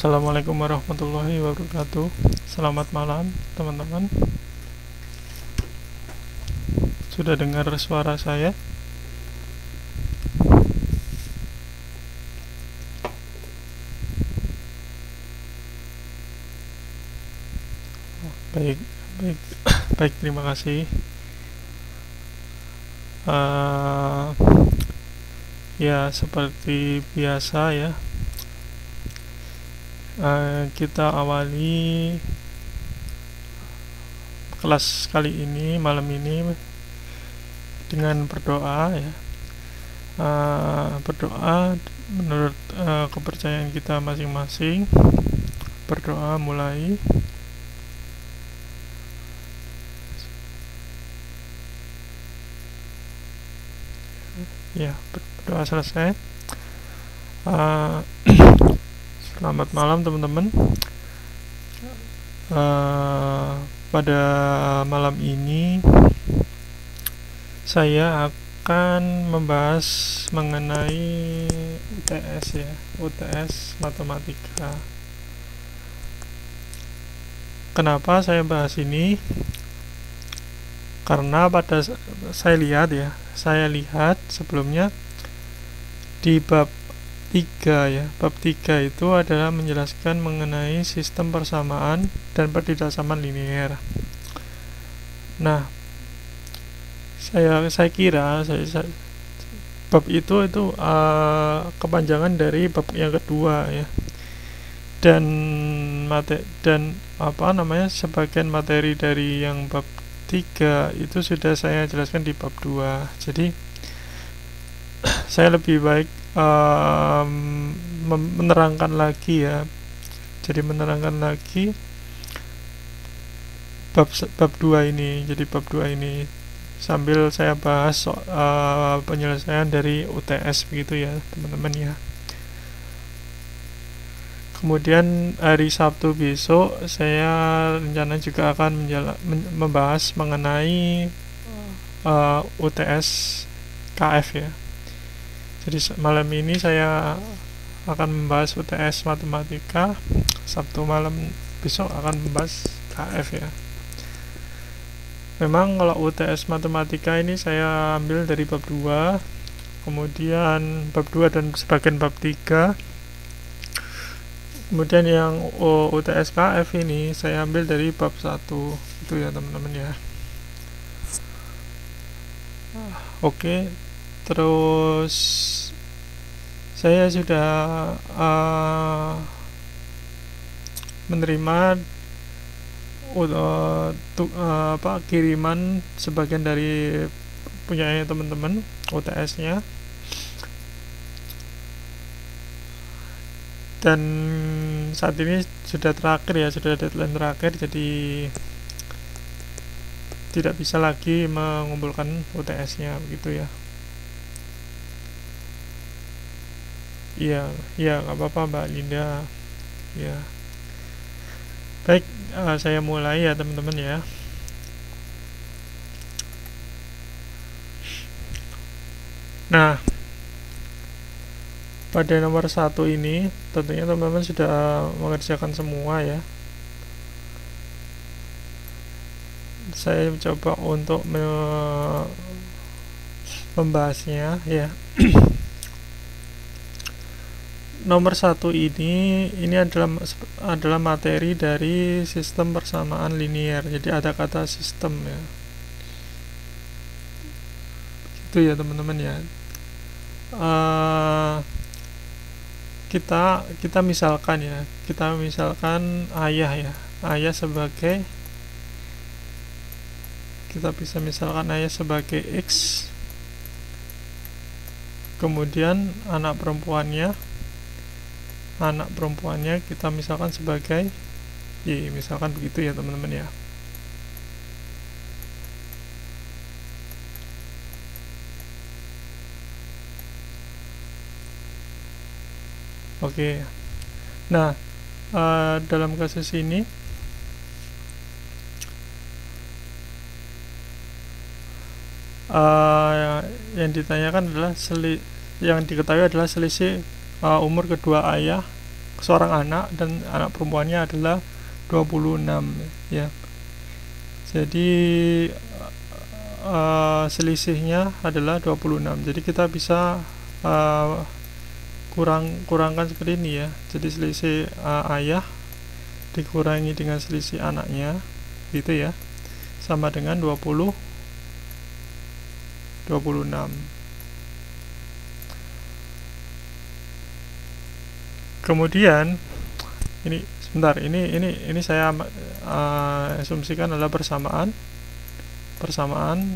Assalamualaikum warahmatullahi wabarakatuh. Selamat malam teman-teman. Sudah dengar suara saya? Baik, baik, baik. Terima kasih. Uh, ya, seperti biasa ya. Kita awali kelas kali ini, malam ini dengan berdoa ya. Berdoa menurut kepercayaan kita masing-masing. Berdoa mulai. Ya, berdoa selesai. Selamat malam teman-teman. Pada malam ini saya akan membahas mengenai UTS ya, UTS matematika. Kenapa saya bahas ini? Karena saya lihat sebelumnya di bab 3 ya. Bab 3 itu adalah menjelaskan mengenai sistem persamaan dan pertidaksamaan linear. Nah, saya kira bab itu kepanjangan dari bab yang kedua ya. Dan sebagian materi dari yang bab 3 itu sudah saya jelaskan di bab 2. Jadi saya lebih baik menerangkan lagi ya. Jadi menerangkan lagi bab 2 ini. Jadi bab 2 ini sambil saya bahas penyelesaian dari UTS begitu ya, teman-teman ya. Kemudian hari Sabtu besok saya rencana juga akan membahas mengenai UTS KF ya. Jadi malam ini saya akan membahas UTS matematika, Sabtu malam besok akan membahas KF ya. Memang kalau UTS matematika ini saya ambil dari bab 2, kemudian bab 2 dan sebagian bab 3. Kemudian yang UTS KF ini saya ambil dari bab 1. Itu ya teman-teman ya. Oke. Terus saya sudah menerima kiriman sebagian dari punyanya teman-teman UTS-nya. Dan saat ini sudah terakhir ya, sudah deadline terakhir, jadi tidak bisa lagi mengumpulkan UTS-nya begitu ya. Iya, nggak apa-apa Mbak Linda. Ya, baik, saya mulai ya teman-teman ya. Nah, pada nomor 1 ini tentunya teman-teman sudah mengerjakan semua ya. Saya coba untuk membahasnya ya. Nomor 1 ini adalah materi dari sistem persamaan linear. Jadi ada kata sistem ya. Itu ya teman-teman ya. Kita misalkan ayah ya. Ayah sebagai, kita bisa misalkan ayah sebagai X, kemudian anak perempuannya kita misalkan sebagai Y, misalkan begitu ya teman-teman ya. Oke. Nah, dalam kasus ini yang ditanyakan adalah yang diketahui adalah selisih umur kedua ayah seorang anak dan anak perempuannya adalah 26 ya. Jadi selisihnya adalah 26. Jadi kita bisa kurangkan seperti ini ya. Jadi selisih ayah dikurangi dengan selisih anaknya gitu ya, sama dengan 26. Kemudian ini sebentar, ini saya asumsikan adalah persamaan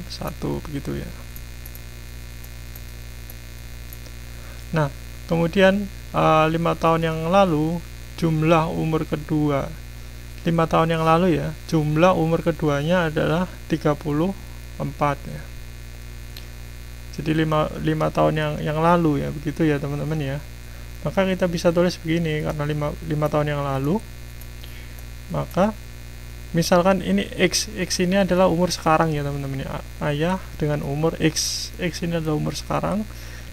satu begitu ya. Nah, kemudian 5 tahun yang lalu jumlah umur kedua 5 tahun yang lalu ya, jumlah umur keduanya adalah 34 ya. Jadi 5 tahun yang lalu ya, begitu ya teman-teman ya. Maka kita bisa tulis begini, karena 5 tahun yang lalu, maka misalkan ini X ini adalah umur sekarang ya teman-teman ya. Ayah dengan umur X ini adalah umur sekarang,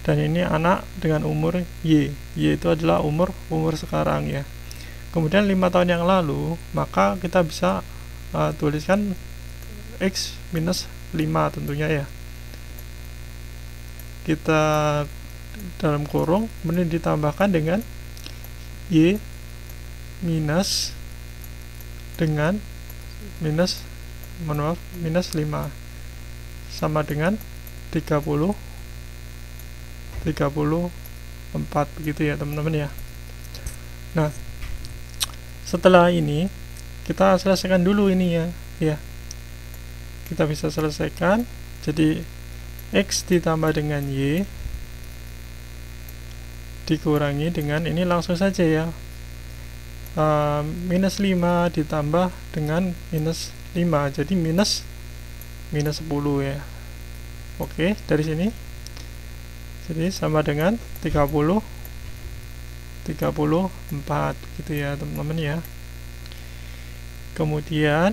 dan ini anak dengan umur Y itu adalah umur sekarang ya. Kemudian 5 tahun yang lalu, maka kita bisa tuliskan X minus 5 tentunya ya. Kita dalam kurung, kemudian ditambahkan dengan Y minus minus 5 sama dengan 34 begitu ya teman-teman ya. Nah, setelah ini kita selesaikan dulu ini ya. Kita bisa selesaikan. Jadi X ditambah dengan Y dikurangi dengan ini langsung saja ya, minus 5 ditambah dengan minus 5, jadi minus 10 ya. Oke, dari sini jadi sama dengan 34 gitu ya teman-teman ya. Kemudian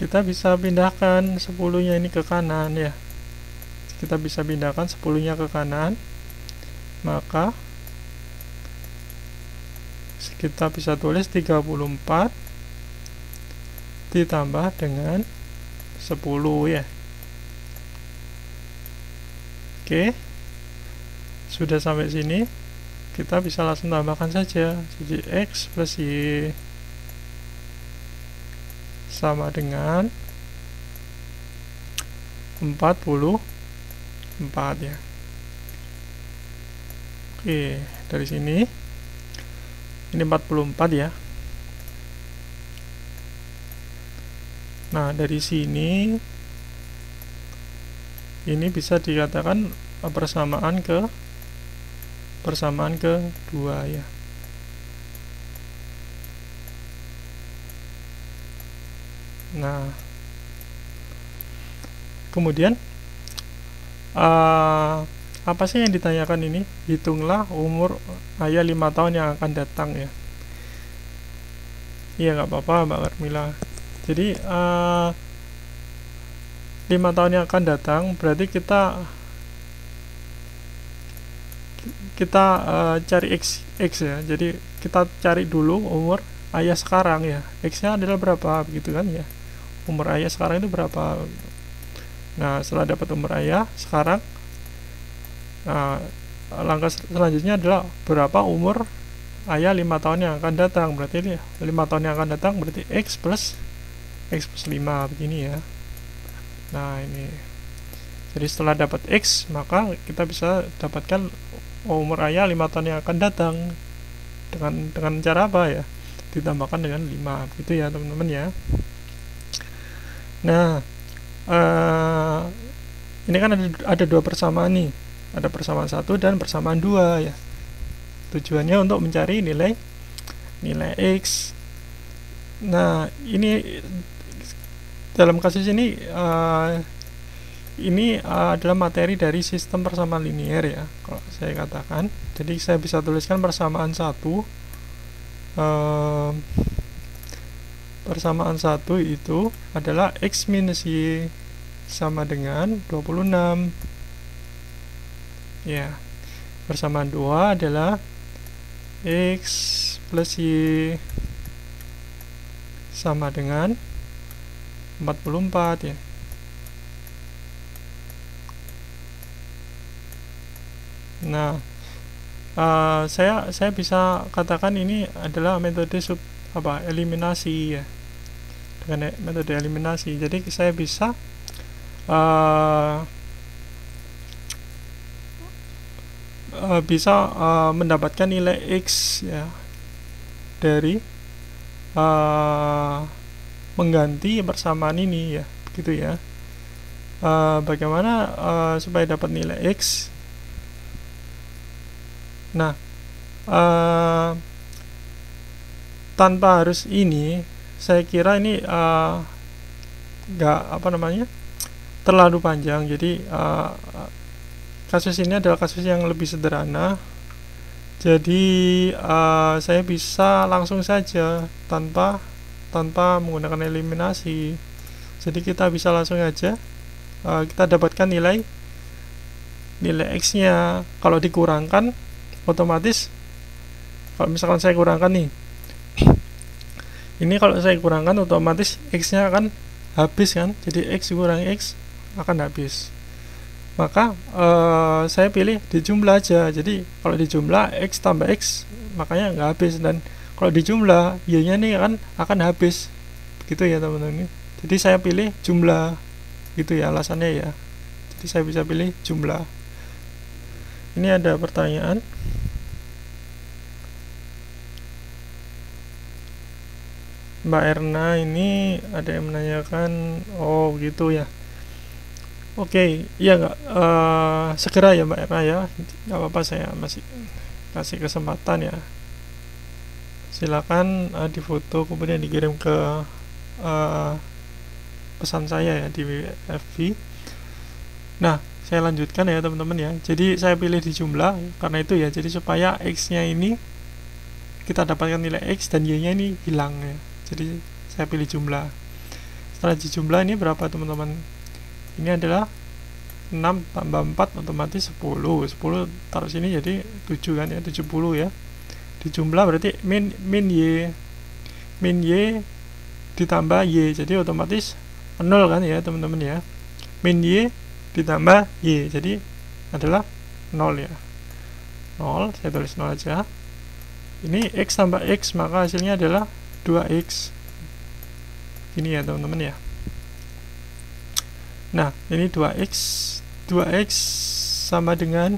kita bisa pindahkan 10-nya ini ke kanan ya. Kita bisa pindahkan 10-nya ke kanan, maka kita bisa tulis 34 ditambah dengan 10 ya. Oke, sudah sampai sini, kita bisa langsung tambahkan saja. Jadi X plus Y sama dengan 44 ya. Oke, dari sini ini 44 ya. Nah, dari sini ini bisa dikatakan persamaan kedua ya. Nah, kemudian apa sih yang ditanyakan ini? Hitunglah umur ayah 5 tahun yang akan datang ya. Iya, nggak apa-apa Mbak Carmila. Jadi 5 tahun yang akan datang berarti kita cari X ya. Jadi kita cari dulu umur ayah sekarang ya. X-nya adalah berapa begitu kan ya. Umur ayah sekarang itu berapa? Nah, setelah dapat umur ayah sekarang, langkah selanjutnya adalah berapa umur ayah 5 tahun yang akan datang. Berarti ini 5 tahun yang akan datang berarti X plus 5 begini ya. Nah, ini. Jadi setelah dapat X, maka kita bisa dapatkan umur ayah 5 tahun yang akan datang dengan cara apa ya? Ditambahkan dengan 5 gitu ya teman-teman ya. Nah, ini kan ada dua persamaan nih, ada persamaan 1 dan persamaan 2 ya. Tujuannya untuk mencari nilai X. Nah, ini dalam kasus ini adalah materi dari sistem persamaan linier ya, kalau saya katakan. Jadi saya bisa tuliskan persamaan 1 itu adalah X minus Y sama dengan 26 ya. Persamaan 2 adalah X plus Y sama dengan 44 ya. Nah, saya bisa katakan ini adalah metode eliminasi ya. Dengan metode eliminasi, jadi saya bisa mendapatkan nilai X ya dari mengganti persamaan ini ya, begitu ya. Bagaimana supaya dapat nilai X? Nah, tanpa harus ini, saya kira ini nggak terlalu panjang. Jadi kasus ini adalah kasus yang lebih sederhana. Jadi saya bisa langsung saja tanpa menggunakan eliminasi. Jadi kita bisa langsung aja kita dapatkan nilai X nya. Kalau dikurangkan, otomatis kalau misalkan saya kurangkan nih, ini kalau saya kurangkan otomatis X nya akan habis kan. Jadi X dikurangi X akan habis. Maka saya pilih dijumlah aja. Jadi kalau dijumlah X tambah X, makanya nggak habis. Dan kalau dijumlah Y nya nih akan habis, begitu ya teman-teman. Jadi saya pilih jumlah, gitu ya alasannya ya. Jadi saya bisa pilih jumlah. Ini ada pertanyaan. Mbak Erna ini ada yang menanyakan, oh gitu ya. Oke, ya nggak segera ya Mbak Erna ya, nggak apa-apa, saya masih kasih kesempatan ya. Silakan difoto kemudian dikirim ke pesan saya ya di FB. Nah, saya lanjutkan ya teman-teman ya. Jadi saya pilih di jumlah karena itu ya. Jadi supaya X-nya ini kita dapatkan nilai X dan Y-nya ini hilang ya. Jadi saya pilih jumlah. Setelah dijumlah ini berapa teman-teman? Ini adalah 6 tambah 4 otomatis 10 taruh sini jadi 7 kan ya, 70 ya. Dijumlah berarti min Y ditambah Y, jadi otomatis 0 kan ya teman-teman ya. Min Y ditambah Y, jadi adalah 0 ya. 0, saya tulis 0 aja. Ini X tambah X, maka hasilnya adalah 2X. Ini ya teman-teman ya. Nah, ini 2X sama dengan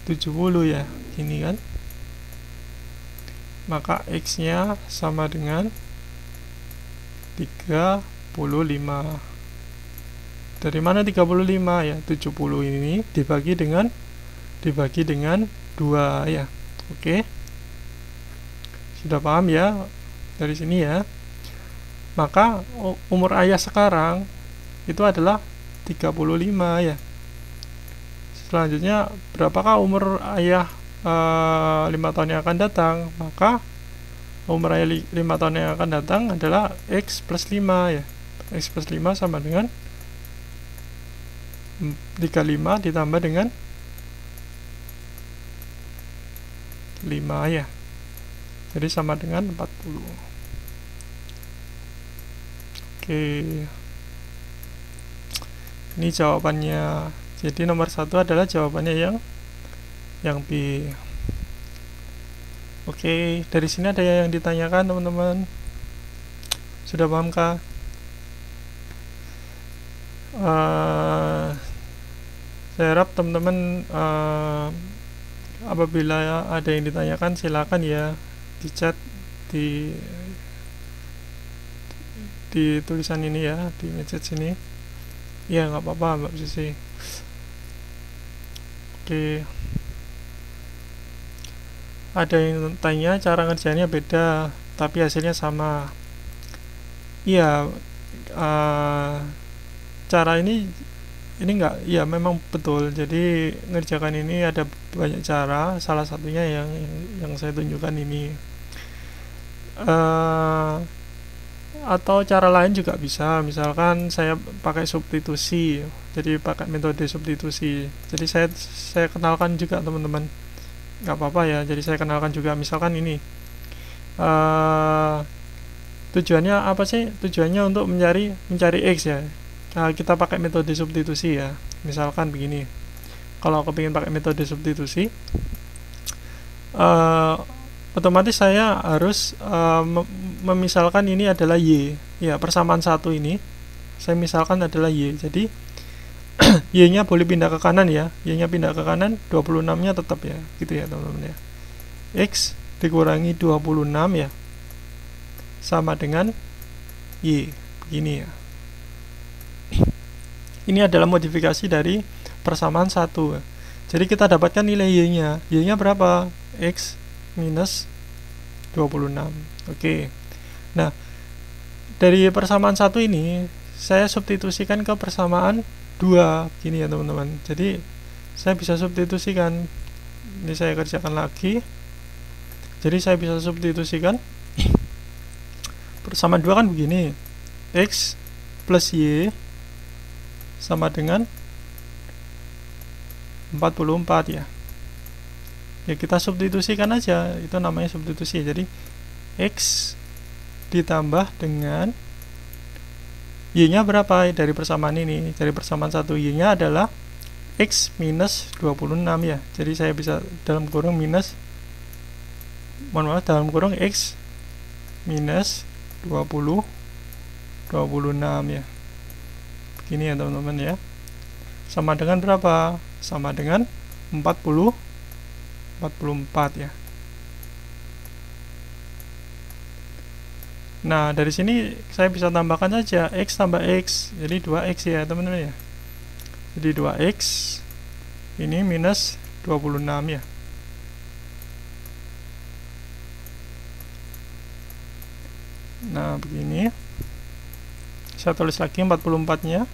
70 ya, ini kan. Maka X nya sama dengan 35. Dari mana 35 ya? 70 ini dibagi dengan 2 ya. Oke. Sudah paham ya dari sini ya. Maka umur ayah sekarang itu adalah 35 ya. Selanjutnya berapakah umur ayah 5 tahun yang akan datang? Maka umur ayah 5 tahun yang akan datang adalah X plus 5 ya. X plus 5 sama dengan 35 ditambah dengan 5 ya. Jadi sama dengan 40. Oke. Ini jawabannya. Jadi nomor 1 adalah jawabannya yang B. Oke, dari sini ada yang ditanyakan teman-teman. Sudah paham kah? Saya harap teman-teman apabila ada yang ditanyakan silakan ya di chat di tulisan ini ya, di message sini. Ya nggak apa-apa Mbak Sisi. Oke. Ada yang tanya cara ngerjainnya beda, tapi hasilnya sama. Iya, cara ini nggak, ya memang betul. Jadi ngerjakan ini ada banyak cara. Salah satunya yang saya tunjukkan ini. Atau cara lain juga bisa, misalkan saya pakai substitusi, jadi pakai metode substitusi. Jadi saya kenalkan juga teman-teman, nggak apa-apa ya. Jadi saya kenalkan juga, misalkan ini tujuannya apa sih? Tujuannya untuk mencari X ya. Kita pakai metode substitusi ya. Misalkan begini, kalau aku ingin pakai metode substitusi, otomatis saya harus memisalkan ini adalah Y ya, persamaan satu ini saya misalkan adalah Y. Jadi Y nya boleh pindah ke kanan ya, Y nya pindah ke kanan, 26 nya tetap ya, gitu ya teman-teman ya. X dikurangi 26 ya sama dengan Y, begini ya. Ini adalah modifikasi dari persamaan satu. Jadi kita dapatkan nilai Y nya. Y nya berapa? X minus 26. Oke. Nah, dari persamaan satu ini saya substitusikan ke persamaan 2 gini ya teman-teman. Jadi saya bisa substitusikan, ini saya kerjakan lagi. Jadi saya bisa substitusikan persamaan 2 kan begini, X plus Y sama dengan 44 ya. Ya kita substitusikan aja, itu namanya substitusi. Jadi X ditambah dengan Y nya berapa dari persamaan ini, dari persamaan satu, Y nya adalah X minus 26 ya. Jadi saya bisa dalam kurung minus, dalam kurung X minus 26 ya. Begini ya teman-teman ya. Sama dengan berapa? Sama dengan 44 ya. Nah, dari sini saya bisa tambahkan saja X tambah X, jadi 2X ya teman-teman ya. Jadi 2X ini minus 26 ya. Nah, begini. Saya tulis lagi 44 nya.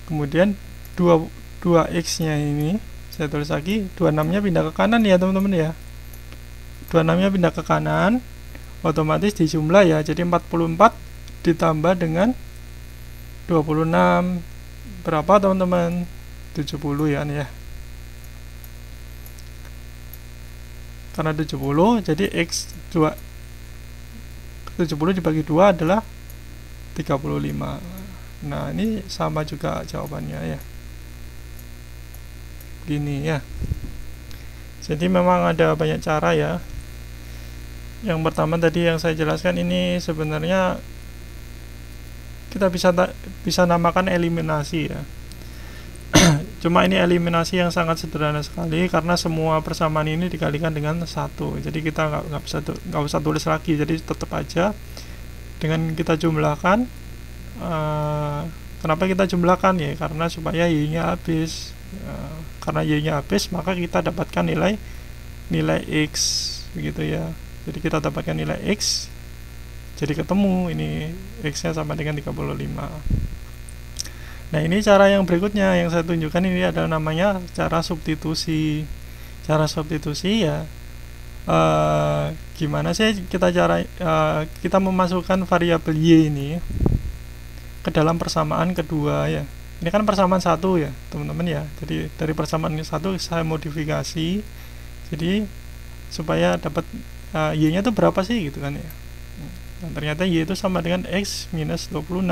Kemudian 2X nya ini saya tulis lagi, 26 nya pindah ke kanan ya teman-teman ya. 26 nya pindah ke kanan, otomatis dijumlah ya. Jadi 44 ditambah dengan 26 berapa teman-teman? 70 ya nih ya. Karena 70, jadi X 2 70 dibagi 2 adalah 35. Nah, ini sama juga jawabannya ya. Gini ya. Jadi memang ada banyak cara ya. Yang pertama tadi yang saya jelaskan, ini sebenarnya kita bisa namakan eliminasi ya. Cuma ini eliminasi yang sangat sederhana sekali, karena semua persamaan ini dikalikan dengan 1. Jadi kita nggak usah tulis lagi. Jadi tetap aja dengan kita jumlahkan. Kenapa kita jumlahkan ya? Karena supaya Y nya habis. Karena Y nya habis, maka kita dapatkan nilai X begitu ya. Jadi kita dapatkan nilai X, jadi ketemu ini X nya sama dengan 35. Nah, ini cara yang berikutnya yang saya tunjukkan, ini adalah namanya cara substitusi. Cara substitusi ya, gimana sih kita memasukkan variabel Y ini ke dalam persamaan kedua ya. Ini kan persamaan satu ya teman-teman ya. Jadi dari persamaan satu saya modifikasi, jadi supaya dapat Y nya itu berapa sih gitu kan ya. Nah, ternyata Y itu sama dengan X minus 26.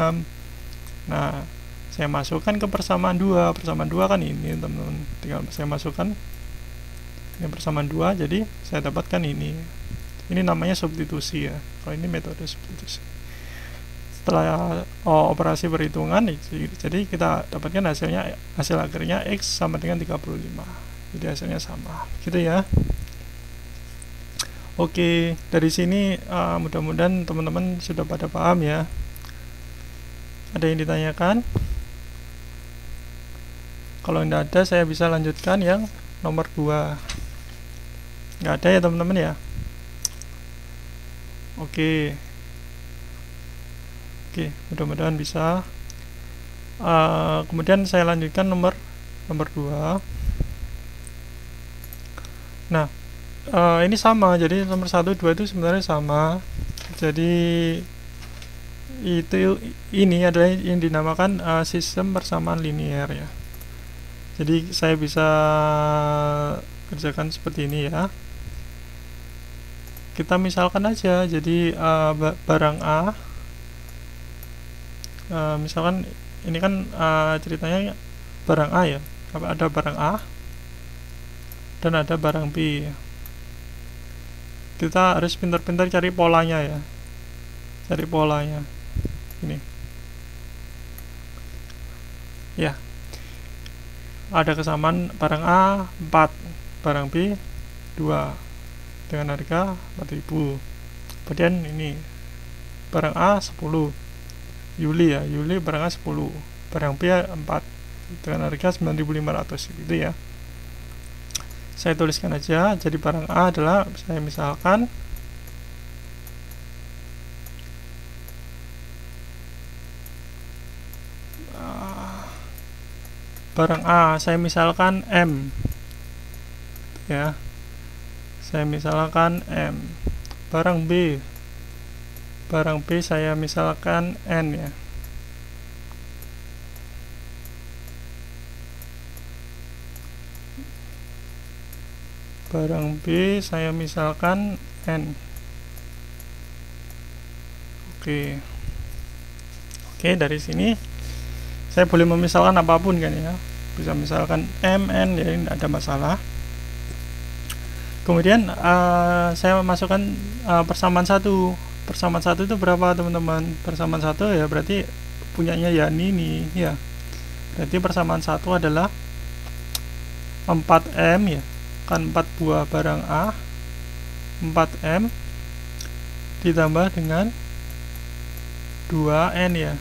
Nah, saya masukkan ke persamaan 2. Persamaan 2 kan ini teman-teman, tinggal saya masukkan ini persamaan 2, jadi saya dapatkan ini. Ini namanya substitusi ya. Kalau ini metode substitusi. Setelah operasi perhitungan, jadi kita dapatkan hasil akhirnya X sama dengan 35. Jadi hasilnya sama gitu ya. Oke, dari sini mudah-mudahan teman-teman sudah pada paham ya. Ada yang ditanyakan? Kalau tidak ada, saya bisa lanjutkan yang nomor 2. Nggak ada ya teman-teman ya. Oke, mudah-mudahan bisa. Kemudian saya lanjutkan nomor 2. Nah, ini sama, jadi nomor 1, 2 itu sebenarnya sama. Jadi ini adalah yang dinamakan sistem persamaan linear ya. Jadi saya bisa kerjakan seperti ini ya. Kita misalkan aja, jadi barang A, misalkan ini kan ceritanya barang A ya, ada barang A dan ada barang B. Kita harus pintar-pintar cari polanya ya, cari polanya ini ya. Ada kesamaan barang A 4, barang B 2 dengan harga 4.000. Kemudian ini barang A 10 Yuli ya, Yuli barang A 10, barang B 4 dengan harga 9.500 gitu ya. Saya tuliskan aja, jadi barang A adalah, saya misalkan barang A saya misalkan M ya, saya misalkan M. Barang B saya misalkan N ya. Barang B saya misalkan N. Oke, dari sini saya boleh memisalkan apapun kan ya, bisa misalkan M, N ya, tidak ada masalah. Kemudian saya masukkan persamaan 1. Persamaan 1 itu berapa teman-teman? Persamaan 1 ya berarti punyanya Yani nih ya. Berarti persamaan 1 adalah 4M ya, kan 4 buah barang A, 4M ditambah dengan 2N ya.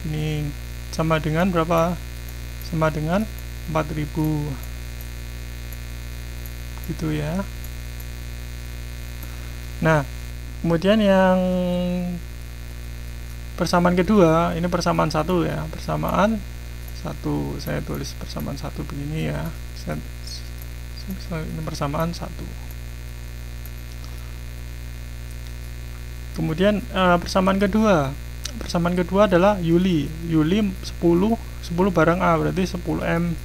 Ini sama dengan berapa? Sama dengan 4.000 gitu ya. Nah, kemudian yang persamaan kedua, ini persamaan 1 ya, persamaan 1, saya tulis persamaan 1 begini ya, ini persamaan 1. Kemudian persamaan kedua adalah Yuli 10 barang A, berarti 10M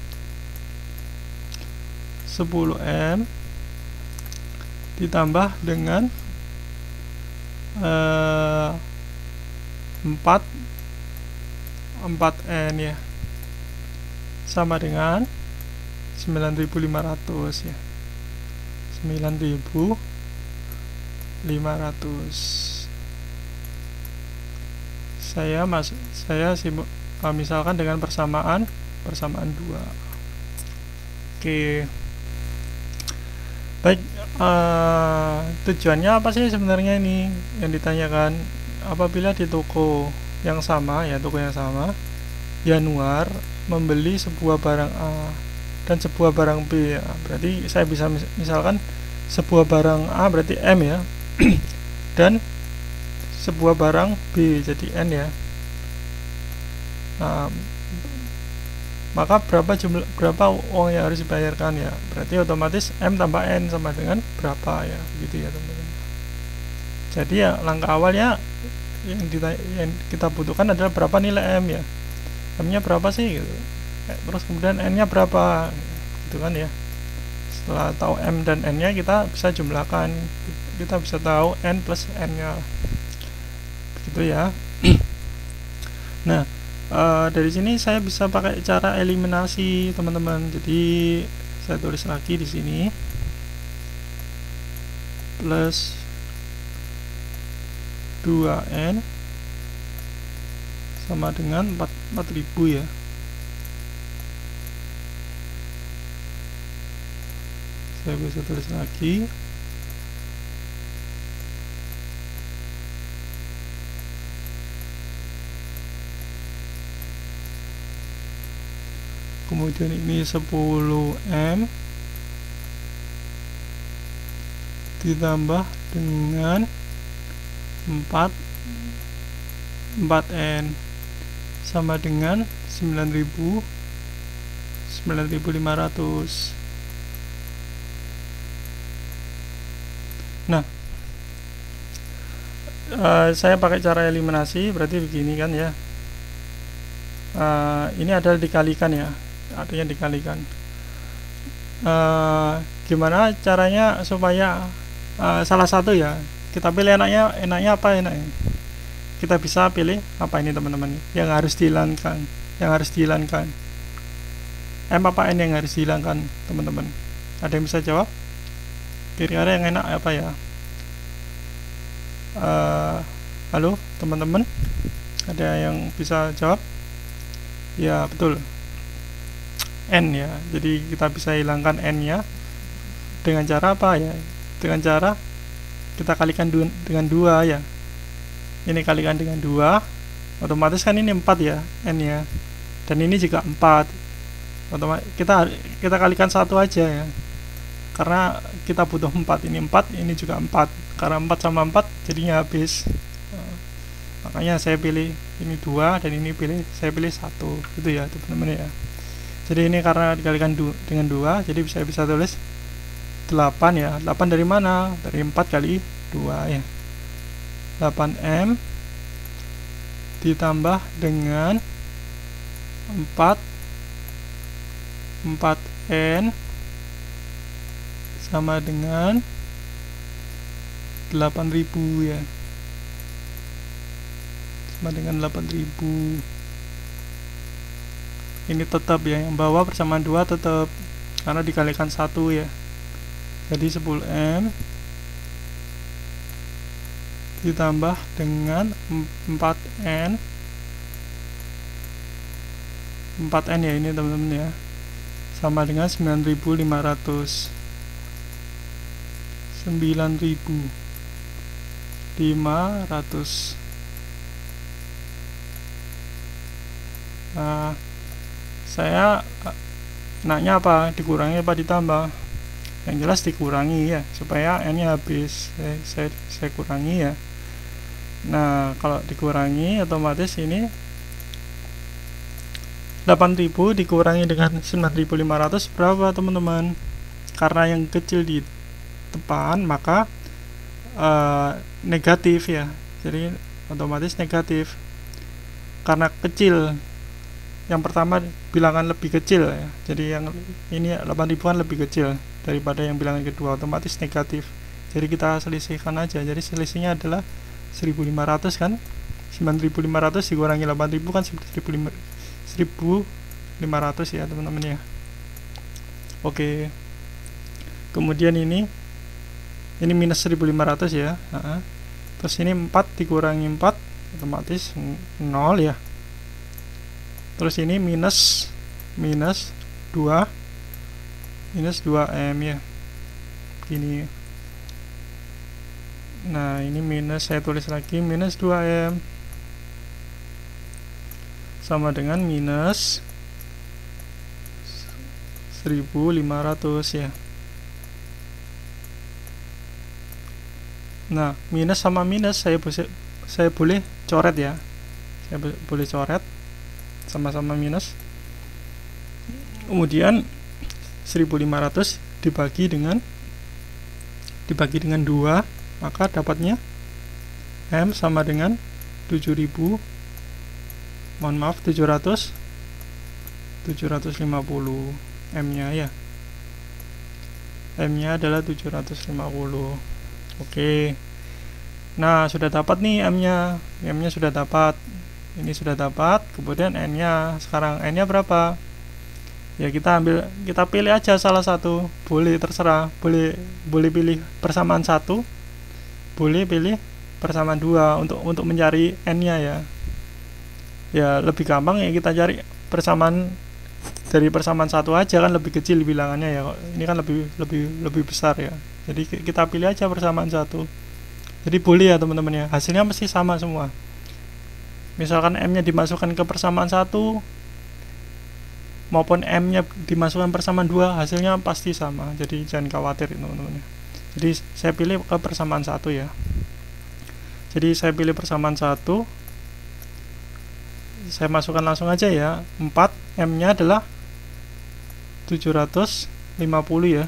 ditambah dengan 4N ya, sama dengan 9.500 ya, 9.500. Saya misalkan dengan persamaan 2. Oke. Baik, tujuannya apa sih sebenarnya ini yang ditanyakan? Apabila di toko yang sama ya, Yanuar membeli sebuah barang A dan sebuah barang B ya, berarti saya bisa misalkan sebuah barang A berarti M ya dan sebuah barang B jadi N ya. Nah, maka berapa uang yang harus dibayarkan ya, berarti otomatis M tambah N sama dengan berapa ya, gitu ya teman-teman. Jadi ya langkah awalnya yang kita butuhkan adalah berapa nilai M ya, M nya berapa sih gitu. Terus kemudian N nya berapa gitu kan ya. Setelah tahu M dan N nya, kita bisa jumlahkan, kita bisa tahu N plus N nya begitu ya. Nah, dari sini saya bisa pakai cara eliminasi teman-teman. Jadi saya tulis lagi di sini plus 2N sama dengan 4.000 ya. Saya bisa tulis lagi kemudian ini 10M ditambah dengan 4N sama dengan 9.500. Nah, saya pakai cara eliminasi, berarti begini kan ya. ini adalah dikalikan ya, artinya dikalikan. Gimana caranya supaya salah satu ya kita pilih enaknya apa enaknya, kita bisa pilih apa ini teman-teman yang harus dihilangkan, M apa N yang harus dihilangkan teman-teman, ada yang bisa jawab kira-kira yang enak apa ya? Halo teman-teman, ada yang bisa jawab? Ya betul, N ya. Jadi kita bisa hilangkan N nya dengan cara apa ya? Dengan cara kita kalikan dengan 2 ya. Ini kalikan dengan 2, otomatis kan ini 4 ya N nya, dan ini juga 4. Otomatis kita kalikan 1 aja ya, karena kita butuh 4. Ini 4, ini juga 4, karena 4 sama 4 jadinya habis. Makanya saya pilih ini 2 dan ini saya pilih 1 gitu ya teman-teman ya. Jadi ini karena dikalikan dengan 2, jadi saya bisa tulis 8 ya. 8 dari mana? Dari 4 kali 2 ya. 8M ditambah dengan 4N sama dengan 8.000 ya. Sama dengan 8.000. Ini tetap ya, yang bawah persamaan 2 tetap karena dikalikan 1 ya. Jadi 10M ditambah dengan 4N ya ini teman-teman ya, sama dengan 9.500. Nah, saya enaknya apa, dikurangi apa ditambah? Yang jelas dikurangi ya, supaya N nya habis. Saya kurangi ya. Nah kalau dikurangi otomatis ini 8.000 dikurangi dengan 9.500 berapa teman-teman? Karena yang kecil di depan maka negatif ya, jadi otomatis negatif karena kecil. Yang pertama bilangan lebih kecil ya, jadi yang ini 8.000 kan lebih kecil daripada yang bilangan kedua, otomatis negatif. Jadi kita selisihkan aja, jadi selisihnya adalah 1.500 kan, 9.500 dikurangi 8.000 kan 1.500 ya teman-teman ya. Oke, kemudian ini minus 1.500 ya. Terus ini 4 dikurangi 4 otomatis 0 ya. Terus ini minus 2M ya, gini. Nah ini minus, saya tulis lagi minus 2M sama dengan minus 1.500 ya. Nah minus sama minus saya boleh coret ya, saya boleh coret sama-sama minus. Kemudian 1.500 dibagi dengan 2, maka dapatnya M sama dengan 7.000, mohon maaf 750 M nya ya, M nya adalah 750. Oke, nah sudah dapat nih M nya sudah dapat, ini sudah dapat. Kemudian N nya, sekarang N nya berapa ya, kita pilih aja salah satu, boleh terserah, boleh pilih persamaan 1, boleh pilih persamaan 2 untuk mencari N nya ya. Ya lebih gampang ya kita cari persamaan dari persamaan 1 aja kan, lebih kecil bilangannya ya, ini kan lebih besar ya. Jadi kita pilih aja persamaan 1. Jadi boleh ya teman-teman ya, hasilnya mesti sama semua. Misalkan M nya dimasukkan ke persamaan 1 maupun M nya dimasukkan persamaan 2, hasilnya pasti sama. Jadi jangan khawatir teman-teman ya. Jadi saya pilih ke persamaan 1 ya. Jadi saya pilih persamaan 1, saya masukkan langsung aja ya. 4 M nya adalah 750 ya,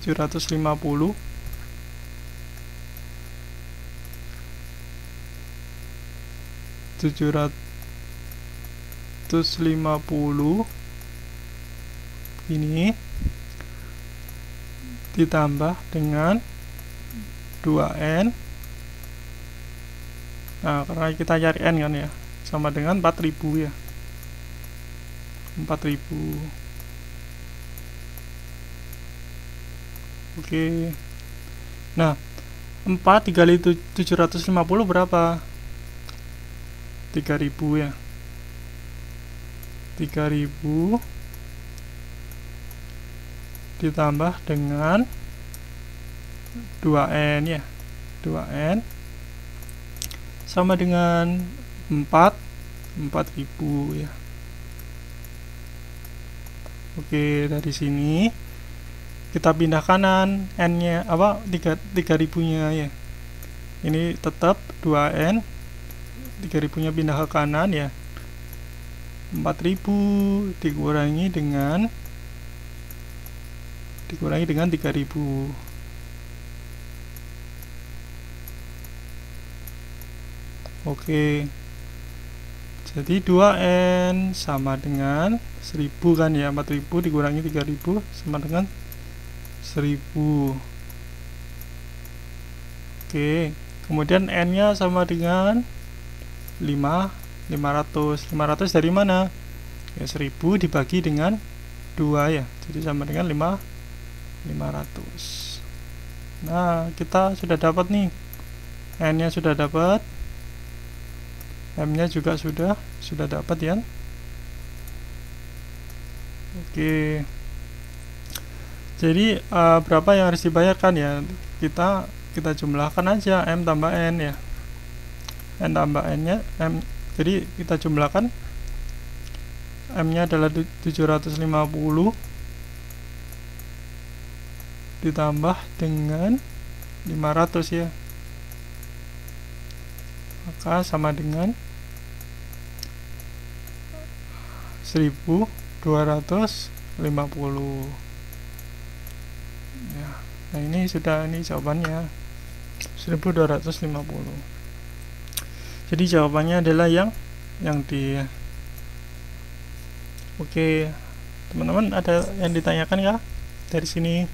750 750 750 ini ditambah dengan 2n. Nah, karena kita cari n kan ya, sama dengan 4000 ya. 4000. Oke. Nah, 4 dikali 750 berapa? 3000 ya. 3000 ditambah dengan 2n ya. 2n sama dengan 4000 ya. Oke, dari sini kita pindah kanan, n-nya apa? 3000-nya ya. Ini tetap 2n, 3000-nya pindah ke kanan ya. 4000 dikurangi dengan 3000. Oke. Jadi 2n sama dengan 1000 kan ya. 4000 dikurangi 3000 sama dengan 1000. Oke. Kemudian n-nya sama dengan 500. 500 dari mana? Ya 1000 dibagi dengan 2 ya. Jadi sama dengan 500. Nah, kita sudah dapat nih. N-nya sudah dapat. M-nya juga sudah dapat ya. Oke. Jadi berapa yang harus dibayarkan ya? Kita jumlahkan aja M tambah N ya. N tambah N-nya M. Jadi kita jumlahkan. M-nya adalah 750 ditambah dengan 500 ya. Maka sama dengan 1250 ya. Nah, ini jawabannya 1250. Jadi jawabannya adalah yang D. Oke, teman-teman ada yang ditanyakan ya dari sini?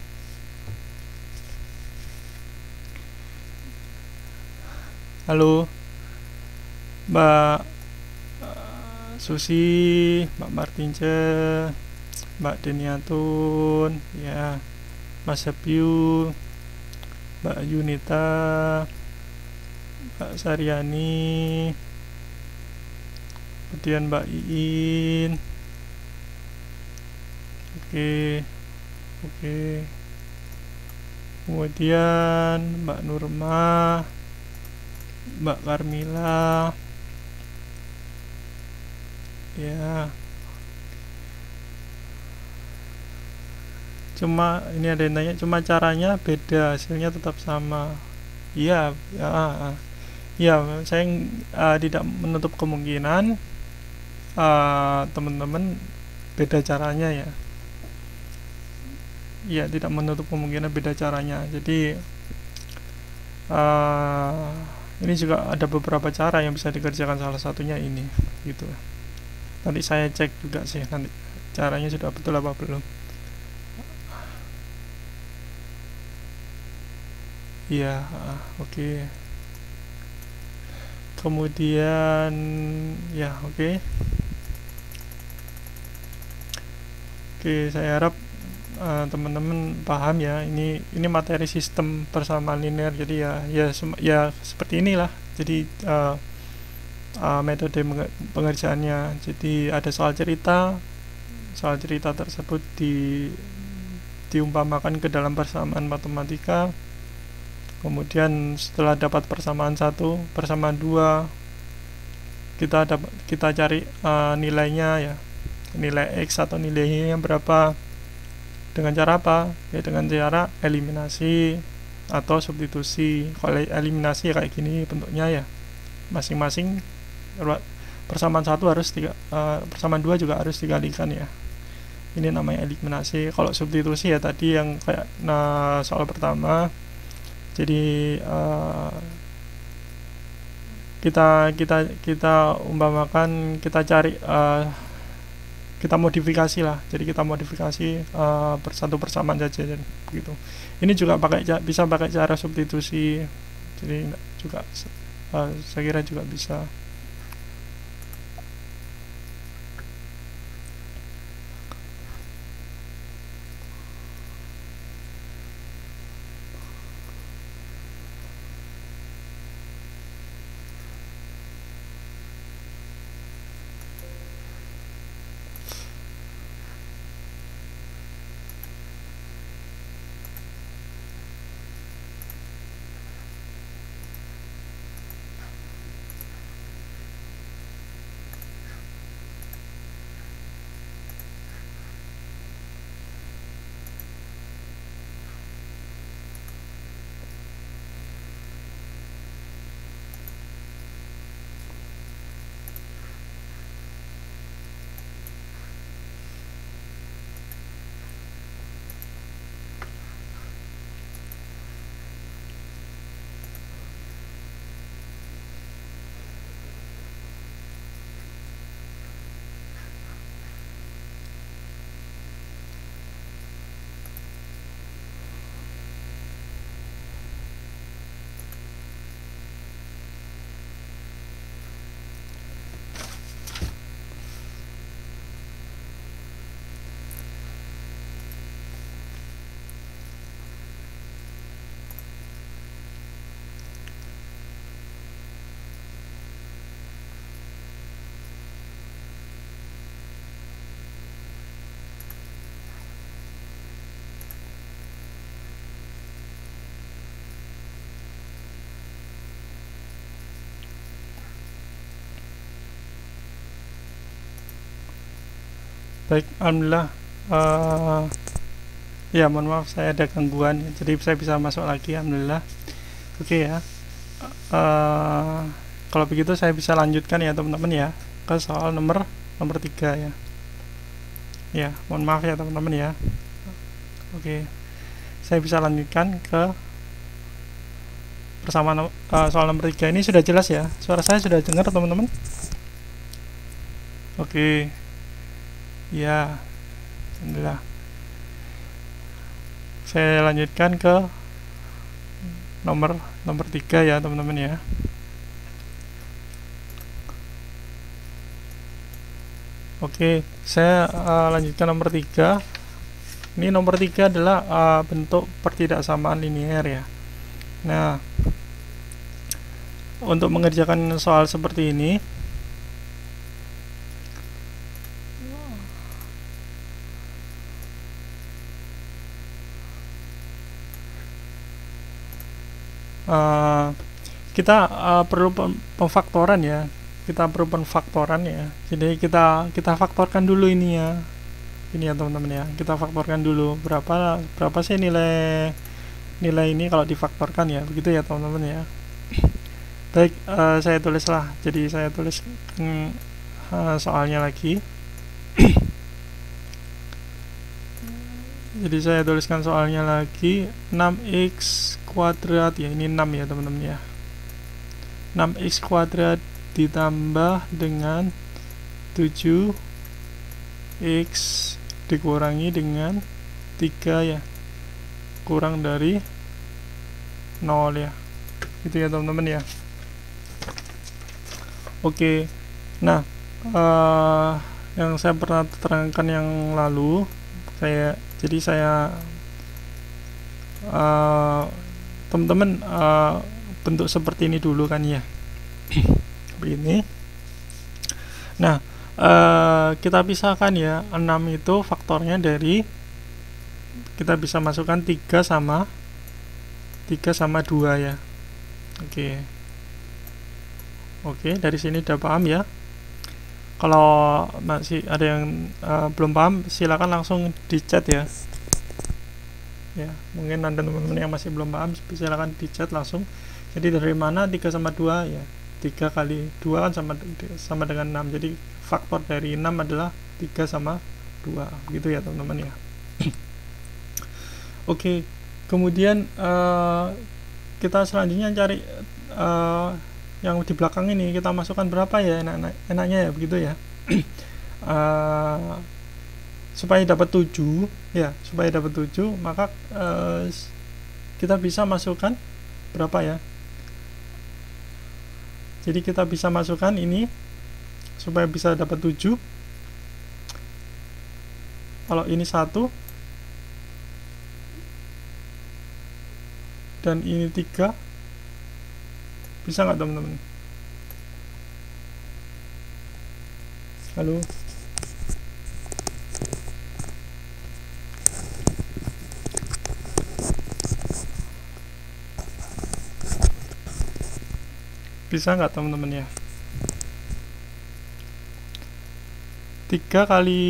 Halo Mbak Susi, Mbak Martince, Mbak Deniatun ya, Mas Sepyu, Mbak Yunita, Mbak Saryani, kemudian Mbak Iin. Oke. Kemudian Mbak Nurma, Mbak Karmila ya. Cuma ini ada yang nanya, cuma caranya beda, hasilnya tetap sama. Iya ya, saya tidak menutup kemungkinan teman-teman beda caranya ya. Iya, tidak menutup kemungkinan beda caranya. Jadi ini juga ada beberapa cara yang bisa dikerjakan, salah satunya ini gitu. Nanti saya cek juga sih nanti caranya sudah betul apa belum. Iya, oke. Kemudian ya, oke, saya harap teman-teman paham ya. Ini materi sistem persamaan linear. Jadi ya seperti inilah. Jadi metode pengerjaannya. Jadi ada soal cerita tersebut diumpamakan ke dalam persamaan matematika. Kemudian setelah dapat persamaan 1, persamaan 2, kita cari nilainya ya, nilai X atau nilai Y yang berapa. Dengan cara apa? Ya dengan cara eliminasi atau substitusi. Kalau eliminasi ya kayak gini bentuknya ya. Masing-masing persamaan 1 harus persamaan 2 juga harus dikalikan ya. Ini namanya eliminasi. Kalau substitusi ya tadi yang kayak soal pertama. Jadi kita umpamakan kita cari kita modifikasi lah, jadi kita modifikasi satu persamaan saja begitu. Ini juga bisa pakai cara substitusi, jadi juga saya kira juga bisa. Baik, alhamdulillah. Ya, mohon maaf saya ada gangguan, jadi saya bisa masuk lagi, alhamdulillah. Oke ya. Kalau begitu saya bisa lanjutkan ya teman-teman ya ke soal nomor 3 ya. Ya, mohon maaf ya teman-teman ya. Oke, saya bisa lanjutkan ke persamaan soal nomor 3 ini. Sudah jelas ya? Suara saya sudah dengar teman-teman? Oke. Ya, alhamdulillah. Saya lanjutkan ke nomor 3 ya teman-teman ya. Oke, saya lanjutkan nomor 3. Ini nomor 3 adalah bentuk pertidaksamaan linier ya. Nah, untuk mengerjakan soal seperti ini, kita perlu pemfaktoran ya. Kita perlu pemfaktoran ya. Jadi kita faktorkan dulu ini ya. Ini ya teman-teman ya. Kita faktorkan dulu berapa sih nilai ini kalau difaktorkan ya. Begitu ya teman-teman ya. Baik, saya tulislah. Jadi saya tulis soalnya lagi. Jadi saya tuliskan soalnya lagi. 6x kuadrat ya, ini 6 ya teman-teman ya. 6x kuadrat ditambah dengan 7x dikurangi dengan 3 ya, kurang dari 0 ya. Itu ya teman-teman ya. Oke. Nah, yang saya pernah terangkan yang lalu, teman-teman bentuk seperti ini dulu kan ya. Begini. Nah, kita pisahkan ya. 6 itu faktornya dari, kita bisa masukkan 3 sama 2 ya. Oke, dari sini udah paham ya. Kalau masih ada yang belum paham, silakan langsung di chat ya. Ya, mungkin ada teman-teman yang masih belum paham, silakan di chat langsung. Jadi dari mana 3 sama 2 ya? 3 kali 2 kan sama dengan 6. Jadi faktor dari 6 adalah 3 sama 2. Gitu ya teman-teman ya. Oke. Kemudian kita selanjutnya cari yang di belakang ini kita masukkan berapa ya enaknya ya begitu ya. Supaya dapat 7 ya, supaya dapat 7 maka kita bisa masukkan berapa ya. Jadi kita bisa masukkan ini supaya bisa dapat 7. Kalau ini 1 dan ini 3, bisa nggak teman-teman? Halo, bisa nggak teman-teman ya? 3 kali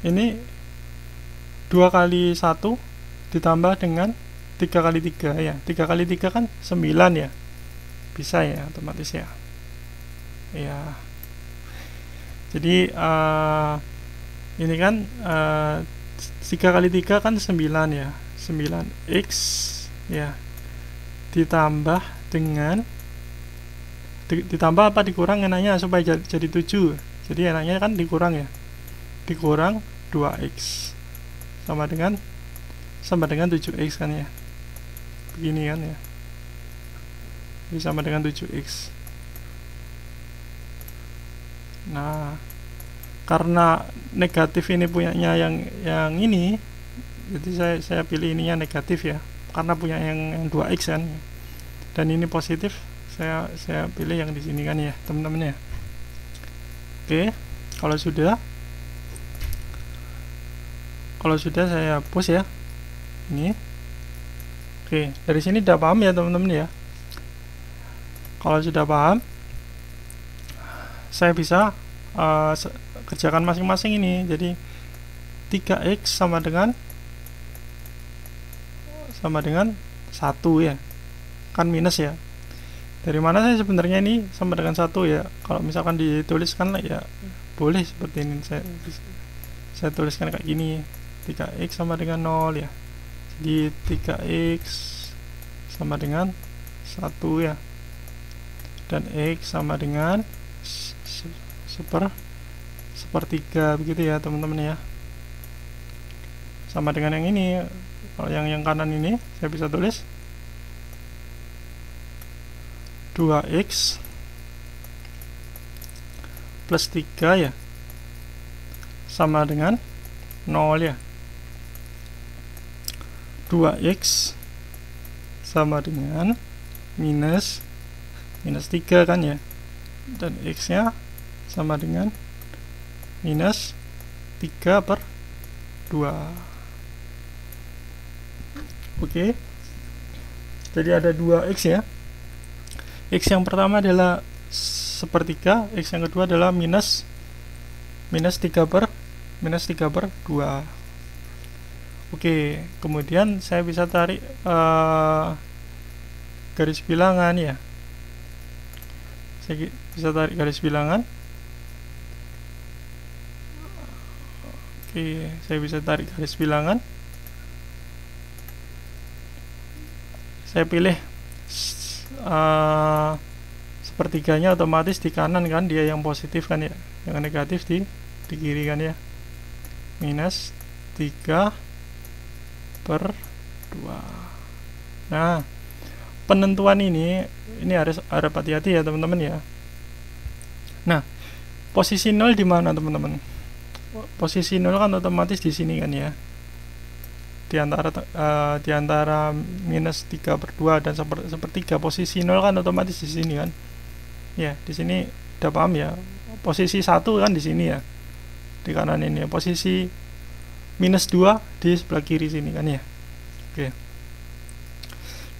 ini 2 kali 1 ditambah dengan 3 kali 3 ya. 3 kali 3 kan 9 ya. Bisa ya otomatis ya. Ya. Jadi ini kan 3 kali 3 kan 9 ya. 9x ya. Ditambah dengan ditambah apa dikurang enaknya supaya jadi 7. Jadi enaknya kan dikurang ya. Dikurang 2x sama dengan 7x kan ya. Begini kan ya. Ini sama dengan 7x. Nah, karena negatif ini punyanya yang ini, jadi saya pilih ininya negatif ya. Karena punya yang 2x kan. Dan ini positif, saya pilih yang di sini kan ya, teman-teman ya. Oke, kalau sudah saya hapus ya. Ini. Oke, dari sini udah paham ya teman-teman ya. Kalau sudah paham, saya bisa kerjakan masing-masing ini. Jadi 3x sama dengan 1 ya. Kan minus ya. Dari mana saya sebenarnya ini sama dengan 1 ya. Kalau misalkan dituliskan ya boleh seperti ini. Saya tuliskan kayak gini. 3x sama dengan 0 ya. Jadi 3x sama dengan 1 ya. Dan x sama dengan sepertiga begitu ya teman-teman ya. Sama dengan yang ini. Kalau yang kanan ini saya bisa tulis 2x plus 3 ya sama dengan 0 ya. 2x sama dengan minus 3 kan ya, dan x nya sama dengan minus 3/2. Oke, jadi ada 2x ya. X yang pertama adalah sepertiga, x yang kedua adalah minus 3/2. Oke, kemudian saya bisa tarik garis bilangan ya. Saya bisa tarik garis bilangan. Oke, saya bisa tarik garis bilangan. Saya pilih sepertiganya, otomatis di kanan kan dia yang positif kan ya, yang negatif di kiri kan ya. Minus 3/2. Nah, penentuan ini harus hati-hati ya teman-teman ya. Nah, posisi 0 di mana teman-teman? Posisi 0 kan otomatis di sini kan ya. Di antara minus 3/2 dan sepertiga, posisi 0 kan otomatis di sini kan. Ya, di sini udah paham ya. Posisi 1 kan di sini ya. Di kanan ini ya. Posisi minus 2 di sebelah kiri sini kan ya. Oke.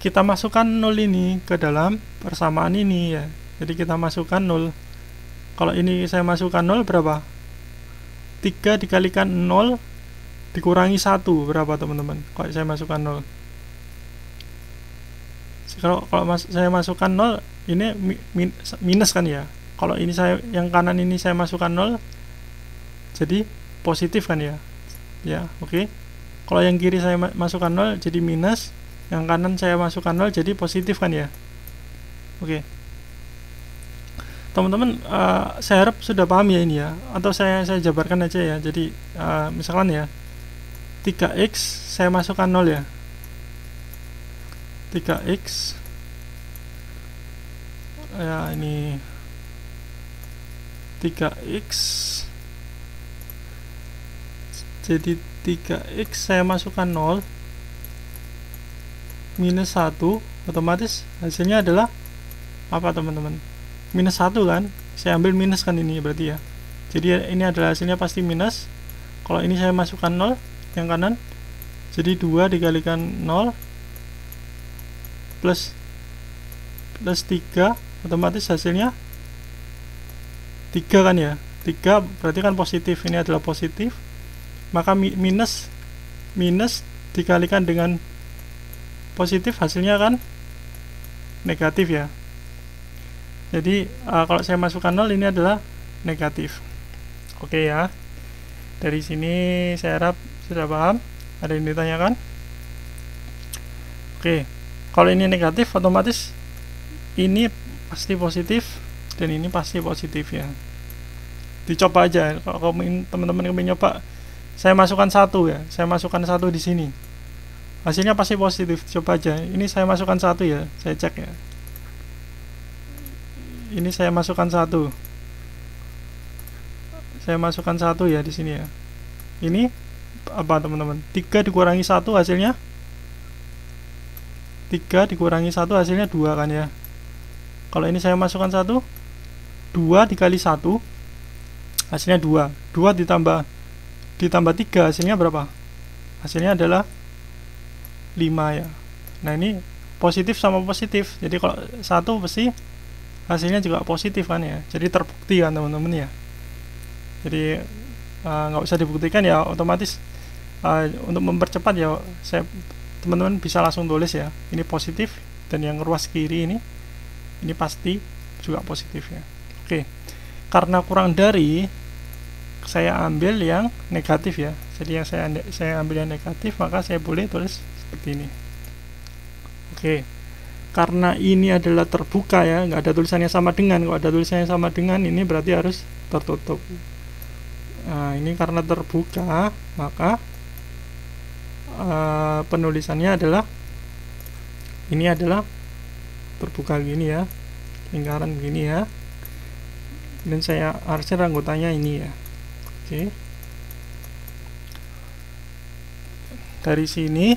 Kita masukkan 0 ini ke dalam persamaan ini ya. Jadi kita masukkan 0. Kalau ini saya masukkan 0 berapa? 3 dikalikan 0 dikurangi 1 berapa teman-teman? Kalau saya masukkan 0. Kalau saya masukkan 0 ini minus kan ya. Kalau ini yang kanan ini saya masukkan 0 jadi positif kan ya. Ya, oke. Kalau yang kiri saya masukkan 0 jadi minus, yang kanan saya masukkan 0 jadi positif kan ya. Oke, teman-teman, saya harap sudah paham ya ini ya, atau saya jabarkan aja ya. Jadi misalkan ya 3x saya masukkan 0 ya, 3x ya, ini 3x, jadi 3x saya masukkan 0 minus 1, otomatis hasilnya adalah apa teman-teman? Minus 1 kan, saya ambil minus kan ini berarti ya, jadi ini adalah hasilnya pasti minus. Kalau ini saya masukkan 0 yang kanan, jadi 2 dikalikan 0 plus 3, otomatis hasilnya 3 kan ya, 3 berarti kan positif, ini adalah positif, maka minus dikalikan dengan positif hasilnya kan negatif ya. Jadi kalau saya masukkan 0 ini adalah negatif. Oke ya, dari sini saya harap sudah paham. Ada yang ditanyakan? Oke, kalau ini negatif otomatis ini pasti positif dan ini pasti positif ya. Dicoba aja, kalau teman-teman ingin nyoba, saya masukkan 1 ya, saya masukkan 1 di sini, hasilnya pasti positif. Coba aja, ini saya masukkan 1 ya, saya cek ya, ini saya masukkan 1, ya di sini ya. Ini apa teman-teman? 3 dikurangi 1 hasilnya 3 dikurangi 1 hasilnya 2 kan ya. Kalau ini saya masukkan 1, 2 dikali 1 hasilnya 2, 2 ditambah 3 hasilnya berapa? Hasilnya adalah 5 ya. Nah ini positif sama positif, jadi kalau 1 pasti hasilnya juga positif kan ya, jadi terbukti kan teman-teman ya. Jadi nggak usah dibuktikan ya, otomatis untuk mempercepat ya, teman-teman bisa langsung tulis ya, ini positif, dan yang ruas kiri ini pasti juga positif ya. Oke, karena kurang dari, saya ambil yang negatif ya, jadi yang saya ambil yang negatif, maka saya boleh tulis seperti ini. Oke, karena ini adalah terbuka ya, nggak ada tulisannya sama dengan. Kalau ada tulisannya sama dengan, ini berarti harus tertutup. Nah ini karena terbuka, maka penulisannya adalah, ini adalah terbuka gini ya, lingkaran begini ya, dan saya arsir anggotanya ini ya. Oke, dari sini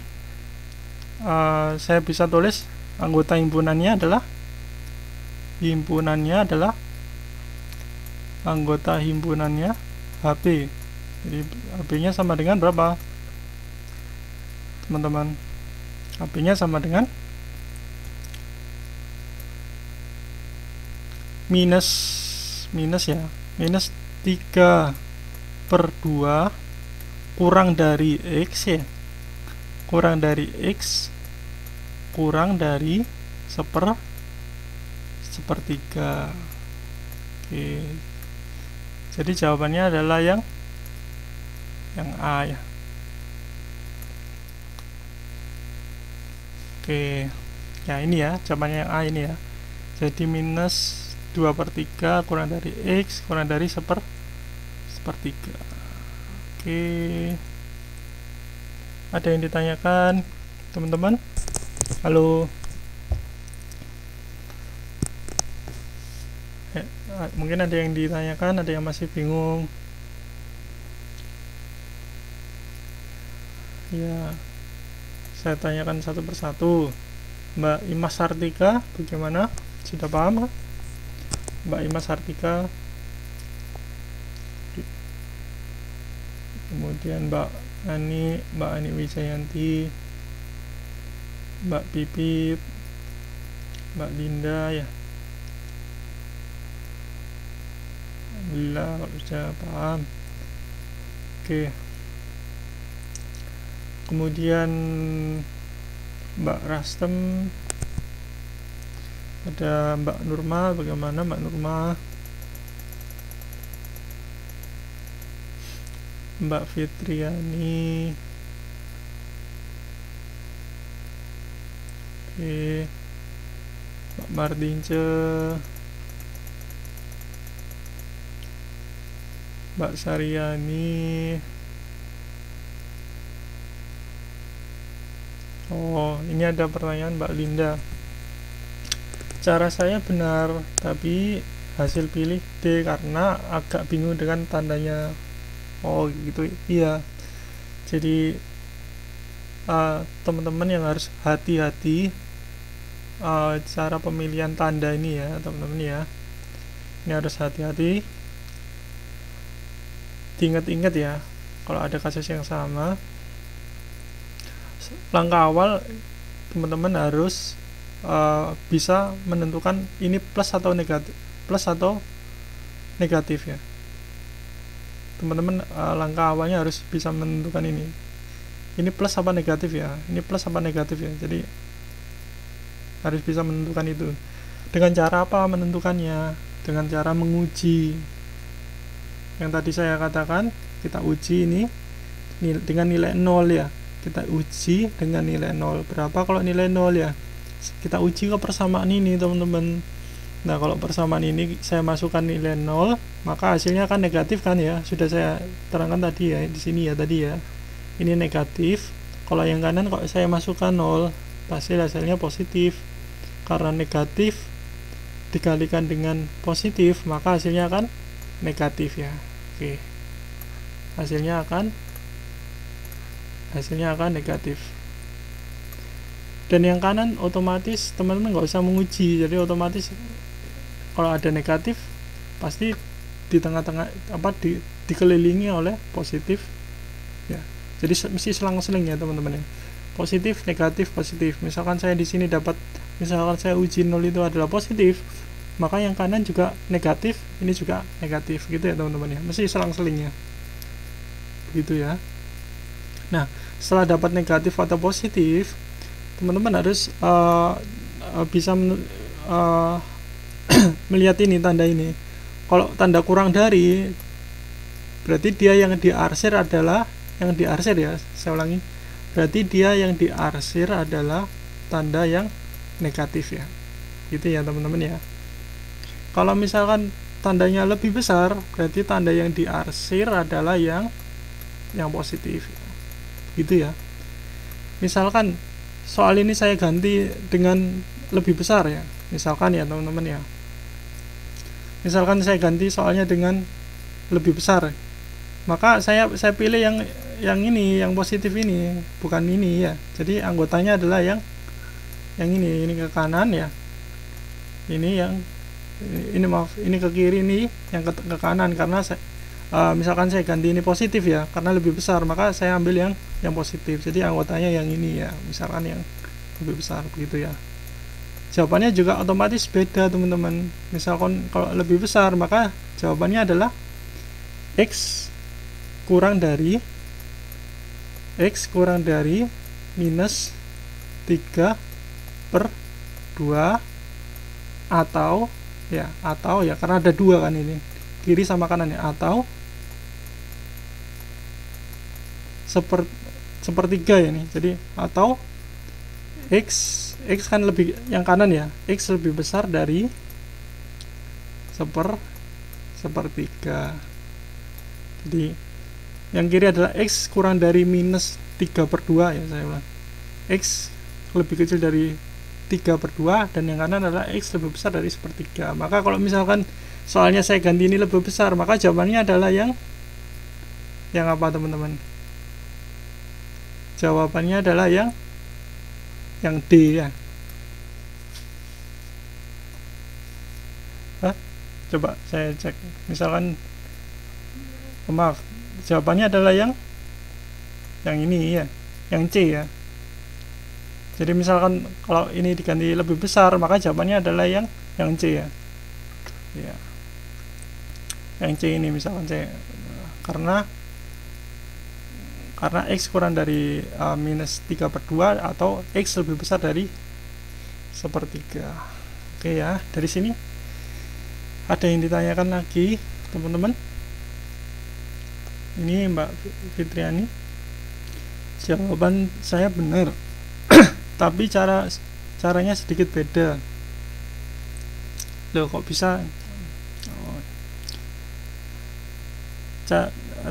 saya bisa tulis anggota himpunannya adalah anggota himpunannya HP. Jadi HP nya sama dengan berapa teman-teman? HP nya sama dengan minus ya, minus 3/2 kurang dari X ya, kurang dari X kurang dari sepertiga. Oke, jadi jawabannya adalah yang A ya. Oke ya, ini ya jawabannya yang A ini ya. Jadi minus 2/3 kurang dari X kurang dari sepertiga. Oke, ada yang ditanyakan teman-teman? Halo, mungkin ada yang ditanyakan, ada yang masih bingung ya, saya tanyakan satu persatu. Mbak Imas Sartika bagaimana, sudah paham kan? Mbak Imas Sartika, kemudian Mbak Ani Wijayanti, Mbak Pipit, Mbak Linda ya. Alhamdulillah kalau sudah paham. Oke, kemudian Mbak Rastem, ada Mbak Nurma, bagaimana Mbak Nurma? Mbak Fitriani, oke, Mbak Martince, Mbak Saryani. Oh, ini ada pertanyaan Mbak Linda. Cara saya benar, tapi hasil pilih D karena agak bingung dengan tandanya. Oh gitu, iya. Jadi teman-teman yang harus hati-hati cara pemilihan tanda ini ya teman-teman ya. Ini harus hati-hati, diingat-ingat ya kalau ada kasus yang sama. Langkah awal teman-teman harus bisa menentukan ini plus atau negatif ya teman-teman. Langkah awalnya harus bisa menentukan ini plus apa negatif ya, ini plus apa negatif ya. Jadi harus bisa menentukan itu. Dengan cara apa menentukannya? Dengan cara menguji yang tadi saya katakan. Kita uji ini dengan nilai 0 ya, kita uji dengan nilai 0. Berapa kalau nilai 0 ya, kita uji ke persamaan ini teman-teman. Nah kalau persamaan ini saya masukkan nilai 0, maka hasilnya kan negatif kan ya. Sudah saya terangkan tadi ya, di sini ya tadi ya, ini negatif. Kalau yang kanan kalau saya masukkan 0, pasti hasilnya positif. Karena negatif dikalikan dengan positif, maka hasilnya akan negatif ya. Oke, hasilnya akan negatif. Dan yang kanan otomatis teman-teman nggak usah menguji, jadi otomatis kalau ada negatif pasti di tengah-tengah dikelilingi oleh positif ya. Jadi mesti selang-seling ya teman-teman ya, positif negatif positif. Misalkan saya di sini misalkan saya uji 0 itu adalah positif, maka yang kanan juga negatif, ini juga negatif gitu ya teman-teman ya, mesti selang-selingnya begitu ya. Nah setelah dapat negatif atau positif, teman-teman harus bisa melihat ini tanda ini. Kalau tanda kurang dari, berarti dia yang diarsir adalah saya ulangi, berarti dia yang diarsir adalah tanda yang negatif ya, gitu ya teman-teman ya. Kalau misalkan tandanya lebih besar, berarti tanda yang diarsir adalah yang positif ya. Gitu ya. Misalkan soal ini saya ganti dengan lebih besar ya, misalkan ya teman-teman ya, misalkan saya ganti soalnya dengan lebih besar, maka saya pilih yang ini, yang positif ini, bukan ini ya. Jadi anggotanya adalah yang ini ke kanan ya, ini ke kiri, ini yang ke kanan. Karena misalkan saya ganti ini positif ya, karena lebih besar, maka saya ambil yang positif. Jadi anggotanya yang ini ya, misalkan yang lebih besar begitu ya. Jawabannya juga otomatis beda teman-teman. Misalkan kalau lebih besar, maka jawabannya adalah X kurang dari minus 3/2 atau ya karena ada 2 kan ini, kiri sama kanan ya, atau sepertiga ya nih. Jadi atau X kan lebih, yang kanan ya, X lebih besar dari sepertiga. Jadi yang kiri adalah X kurang dari minus 3/2 ya, saya ulang, X lebih kecil dari 3/2, dan yang kanan adalah X lebih besar dari sepertiga. Maka kalau misalkan soalnya saya ganti ini lebih besar, maka jawabannya adalah yang apa teman-teman? Jawabannya adalah yang D ya. Coba saya cek, misalkan maaf, jawabannya adalah yang ini ya, yang C ya. Jadi misalkan kalau ini diganti lebih besar, maka jawabannya adalah yang C ya. Ya. Yang C ini misalkan C, karena X kurang dari minus 3/2 atau X lebih besar dari sepertiga. Oke ya, dari sini ada yang ditanyakan lagi teman-teman? Ini Mbak Fitriani, jawaban saya benar tapi caranya sedikit beda. Loh, kok bisa? Oh,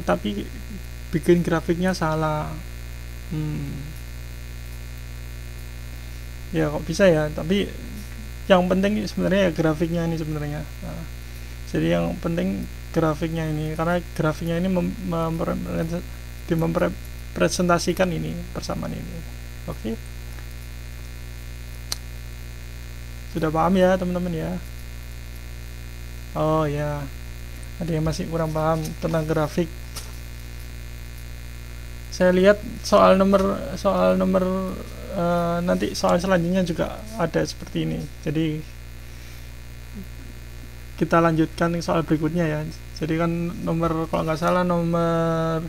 tapi bikin grafiknya salah. Ya kok bisa ya, tapi yang penting sebenarnya ya grafiknya ini sebenarnya. Nah, jadi yang penting grafiknya ini, karena grafiknya ini mempresentasikan ini persamaan ini. Oke, sudah paham ya teman-teman ya? Oh ya, ada yang masih kurang paham tentang grafik. Saya lihat soal nomor nanti soal selanjutnya juga ada seperti ini. Jadi kita lanjutkan soal berikutnya ya. Jadi kan kalau nggak salah nomor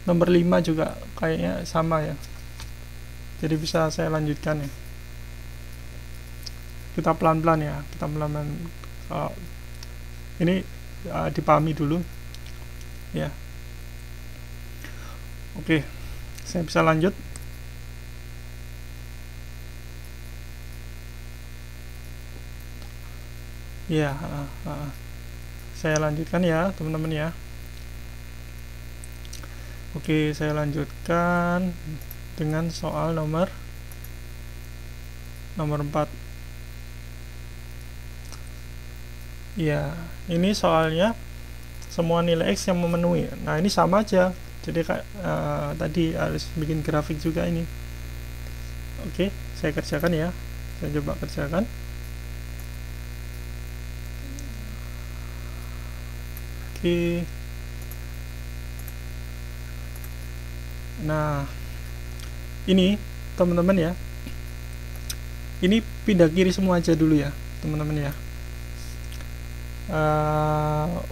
5 juga kayaknya sama ya. Jadi bisa saya lanjutkan ya. Kita pelan-pelan ya, kita pelan-pelan. Ini dipahami dulu ya. Oke, saya bisa lanjut. Ya, saya lanjutkan ya teman-teman ya. Oke, saya lanjutkan dengan soal nomor 4. Ya, ini soalnya semua nilai X yang memenuhi. Nah, ini sama aja. Jadi tadi harus bikin grafik juga ini. Oke, saya kerjakan ya. Saya coba kerjakan. Oke. Nah, ini teman-teman ya. Ini pindah kiri semua aja dulu ya, teman-teman ya.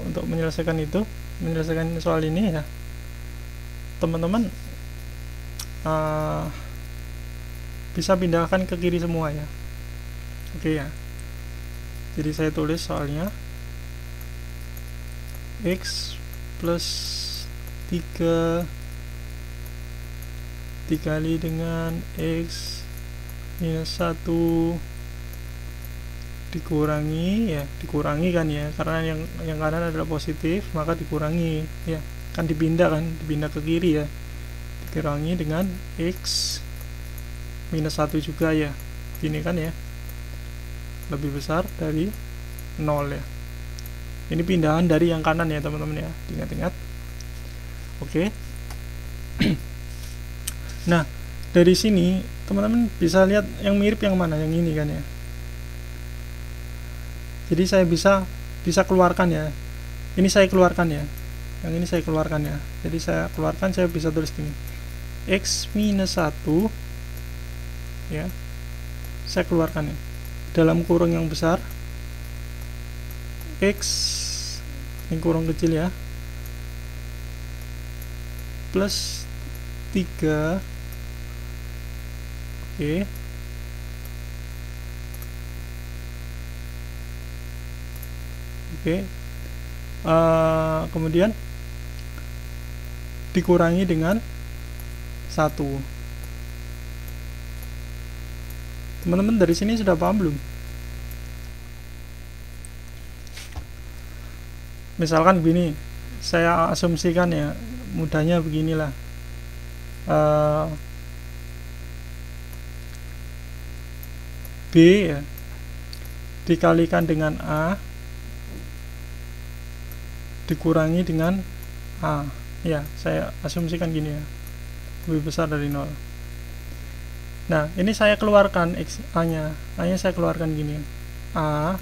Untuk menyelesaikan soal ini ya, teman-teman bisa pindahkan ke kiri semua ya. Oke ya. Jadi saya tulis soalnya X plus 3 dikali dengan X minus 1 dikurangi kan ya, karena yang kanan adalah positif, maka dikurangi ya, kan dipindah ke kiri ya, dikurangi dengan X minus 1 juga ya, gini kan ya, lebih besar dari 0 ya. Ini pindahan dari yang kanan ya teman-teman ya, ingat-ingat. Oke. Nah, dari sini teman-teman bisa lihat yang mirip yang mana, yang ini kan ya. Jadi saya bisa keluarkan ya. Ini saya keluarkan ya. Yang ini saya keluarkan ya. Jadi saya keluarkan, saya bisa tulis gini. X minus 1 ya. Saya keluarkan ya. Dalam kurung yang besar X, ini kurung kecil ya, plus 3. Oke. Kemudian dikurangi dengan 1. Teman-teman dari sini sudah paham belum? Misalkan begini, saya asumsikan ya, mudahnya beginilah. B ya, dikalikan dengan A dikurangi dengan A ya, saya asumsikan gini ya, lebih besar dari 0. Nah, ini saya keluarkan A nya saya keluarkan gini, A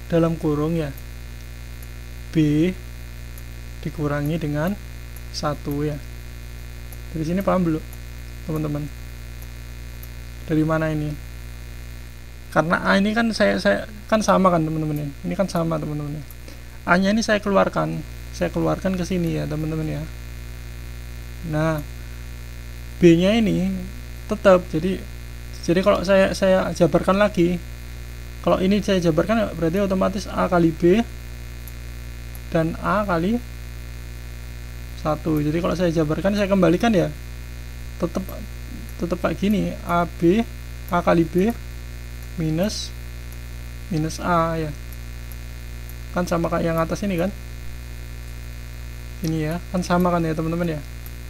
dalam kurung ya, B dikurangi dengan 1 ya. Dari sini paham belum teman-teman? Dari mana ini? Karena A ini kan saya kan sama kan teman-teman ya. Ini kan sama teman-teman ya. A nya ini saya keluarkan ke sini ya teman-teman ya. Nah, B nya ini tetap, jadi kalau saya jabarkan lagi, kalau ini saya jabarkan berarti otomatis A kali B dan A kali 1. Jadi kalau saya jabarkan, saya kembalikan ya, tetap kayak gini, A kali B minus minus A ya, kan sama kayak yang atas ini kan, ini ya kan sama kan ya teman-teman ya,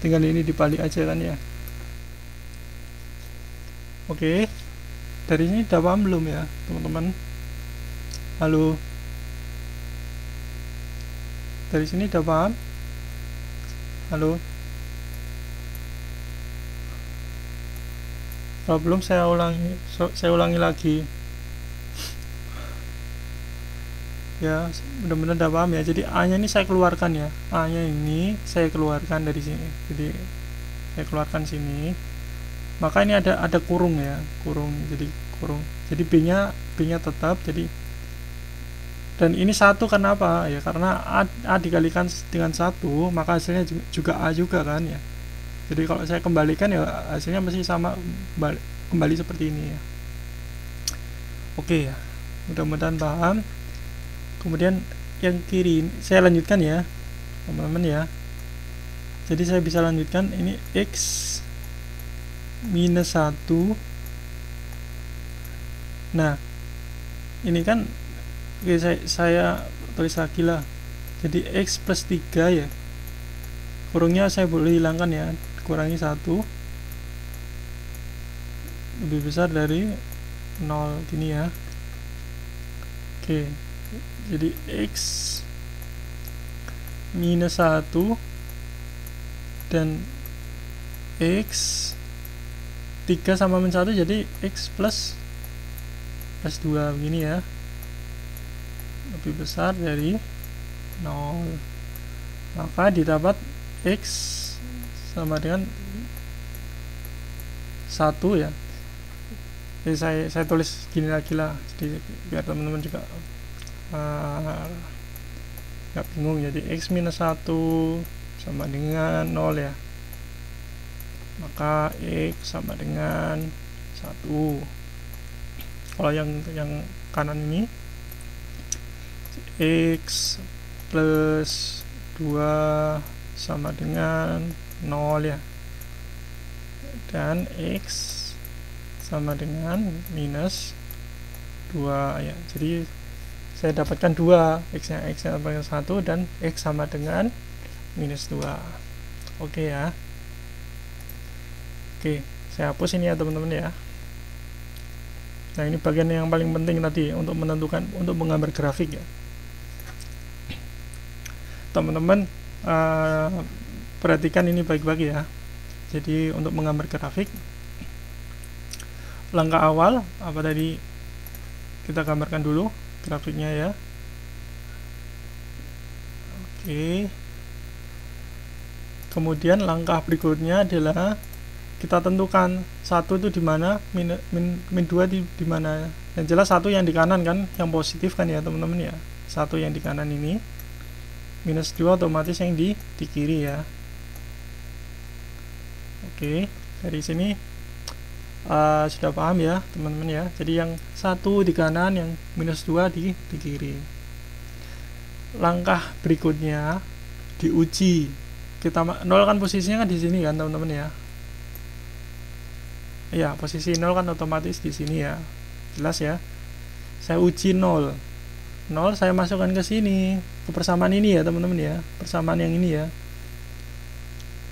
tinggal ini dibalik aja kan ya. Oke, dari sini udah paham belum ya teman-teman? Halo, dari sini udah paham? Halo, kalau belum saya ulangi lagi ya, benar-benar udah paham ya. Jadi A nya ini saya keluarkan ya, A nya ini saya keluarkan dari sini, jadi saya keluarkan sini, maka ini ada kurung ya, kurung, jadi kurung, jadi B nya tetap, jadi, dan ini satu karena apa ya, karena A dikalikan dengan 1 maka hasilnya juga A juga kan ya. Jadi kalau saya kembalikan ya hasilnya masih sama, kembali seperti ini ya. Oke ya, mudah-mudahan paham. Kemudian yang kiri saya lanjutkan ya teman-teman ya. Jadi saya bisa lanjutkan ini X minus 1. Nah ini kan, oke, saya tulis lagi lah, jadi X plus 3 ya, kurungnya saya boleh hilangkan ya, kurangi 1 lebih besar dari 0 gini ya. Oke, jadi X minus 1 dan X 3 sama min 1, jadi X plus 2 begini ya, lebih besar dari 0, maka didapat X sama dengan 1 ya. Jadi saya tulis gini lagi lah, jadi biar teman-teman juga nggak bingung. Jadi X minus 1 sama dengan 0 ya, maka X sama dengan 1. Kalau yang kanan ini X plus 2 sama dengan 0 ya, dan X sama dengan minus 2 ya. Jadi saya dapatkan 2, X sama dengan 1 dan X sama dengan minus 2. Oke ya. Oke, saya hapus ini ya teman-teman ya. Nah ini bagian yang paling penting tadi untuk menentukan, untuk menggambar grafik ya teman-teman. Perhatikan ini baik-baik ya. Jadi untuk menggambar grafik, langkah awal apa tadi, kita gambarkan dulu grafiknya ya. Oke, kemudian langkah berikutnya adalah kita tentukan 1 itu di mana, min 2 di mana. Yang jelas 1 yang di kanan kan, yang positif kan ya teman-teman ya. 1 yang di kanan ini, minus 2 otomatis yang di kiri ya. Oke, dari sini sudah paham ya teman-teman ya. Jadi yang 1 di kanan, yang minus 2 di kiri. Langkah berikutnya diuji. Kita 0 kan posisinya kan di sini kan teman-teman ya. Ya, posisi 0 kan otomatis di sini ya. Jelas ya. Saya uji 0. 0 saya masukkan ke sini, ke persamaan ini ya teman-teman ya. Persamaan yang ini ya.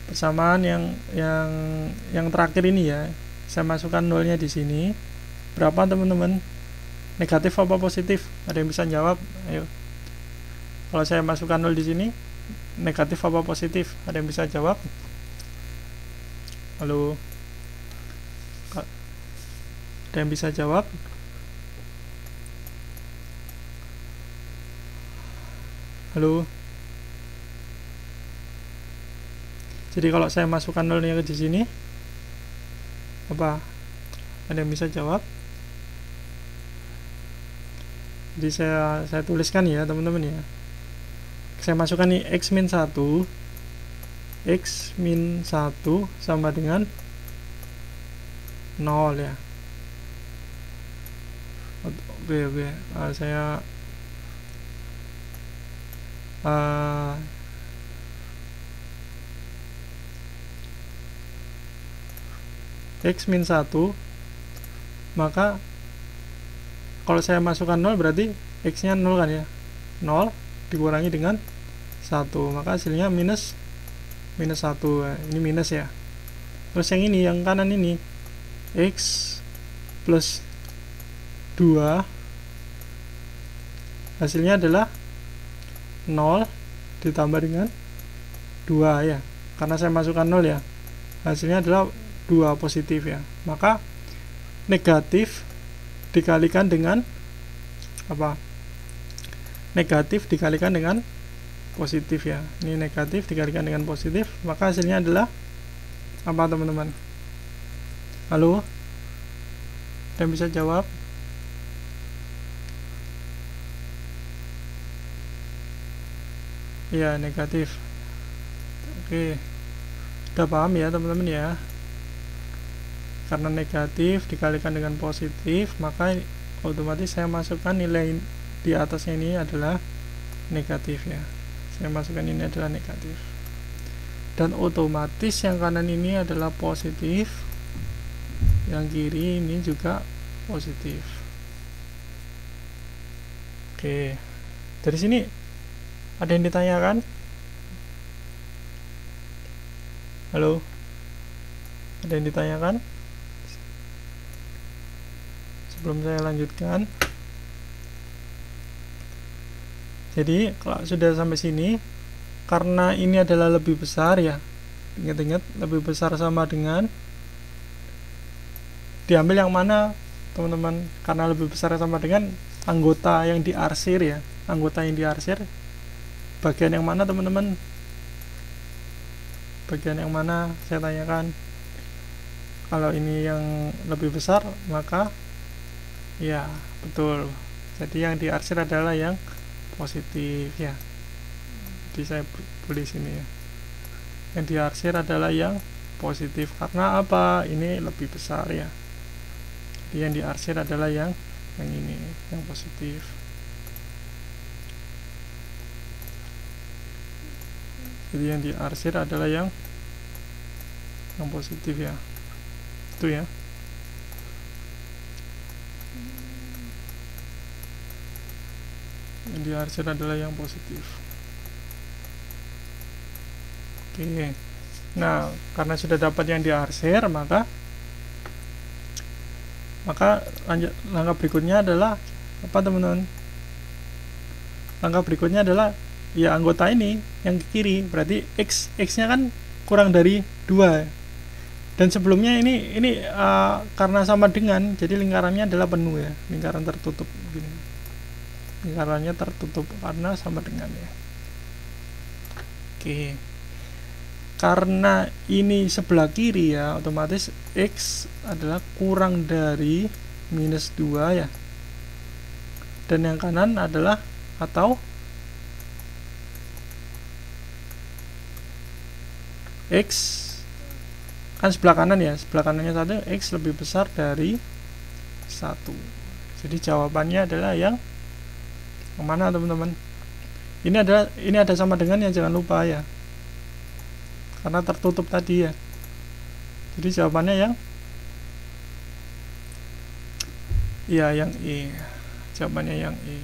Persamaan yang terakhir ini ya. Saya masukkan 0-nya di sini. Berapa teman-teman? Negatif apa positif? Ada yang bisa jawab? Ayo. Kalau saya masukkan 0 di sini, negatif apa positif? Ada yang bisa jawab? Halo. Ada yang bisa jawab? Halo. Jadi kalau saya masukkan 0-nya ke sini, apa? Ada yang bisa jawab? Jadi saya tuliskan ya teman-teman ya. Saya masukkan nih X min 1. X min 1 sama dengan 0 ya. Oke. Saya X min 1, maka kalau saya masukkan 0 berarti X nya 0 kan ya, 0 dikurangi dengan 1, maka hasilnya minus 1. Nah, ini minus ya. Terus yang ini, yang kanan ini, X plus 2 hasilnya adalah 0 ditambah dengan 2 ya, karena saya masukkan 0 ya, hasilnya adalah 2 positif ya. Maka negatif dikalikan dengan apa? Negatif dikalikan dengan positif ya. Ini negatif dikalikan dengan positif, maka hasilnya adalah apa teman-teman? Halo? Dan bisa jawab? Iya, negatif. Oke. Udah paham ya teman-teman ya? Karena negatif dikalikan dengan positif, maka otomatis saya masukkan nilai di atasnya ini adalah negatif ya. Saya masukkan ini adalah negatif. Dan otomatis yang kanan ini adalah positif, yang kiri ini juga positif. Oke. Dari sini ada yang ditanyakan? Halo? Ada yang ditanyakan? Sebelum saya lanjutkan, jadi kalau sudah sampai sini, karena ini adalah lebih besar ya, ingat-ingat lebih besar sama dengan, diambil yang mana teman-teman? Karena lebih besar sama dengan anggota yang diarsir ya, anggota yang diarsir bagian yang mana teman-teman? Bagian yang mana saya tanyakan? Kalau ini yang lebih besar, maka ya betul, jadi yang diarsir adalah yang positif ya. Jadi saya tulis sini ya, yang diarsir adalah yang positif. Karena apa? Ini lebih besar ya, jadi yang diarsir adalah yang ini, yang positif. Jadi yang diarsir adalah yang positif ya, itu ya. Yang diarsir adalah yang positif. Oke. Nah, karena sudah dapat yang diarsir, maka lanjut, langkah berikutnya adalah apa teman-teman? Langkah berikutnya adalah ya anggota ini yang ke kiri, berarti x-nya kan kurang dari 2. Dan sebelumnya ini karena sama dengan, jadi lingkarannya adalah penuh ya, lingkaran tertutup gini. Lingkarannya tertutup karena sama dengan ya. Oke. Karena ini sebelah kiri ya, otomatis X adalah kurang dari minus 2 ya. Dan yang kanan adalah atau X kan sebelah kanan ya, sebelah kanannya 1, X lebih besar dari 1. Jadi jawabannya adalah yang mana teman-teman? Ini ada sama dengan ya, jangan lupa ya, karena tertutup tadi ya. Jadi jawabannya yang yang E. Jawabannya yang E.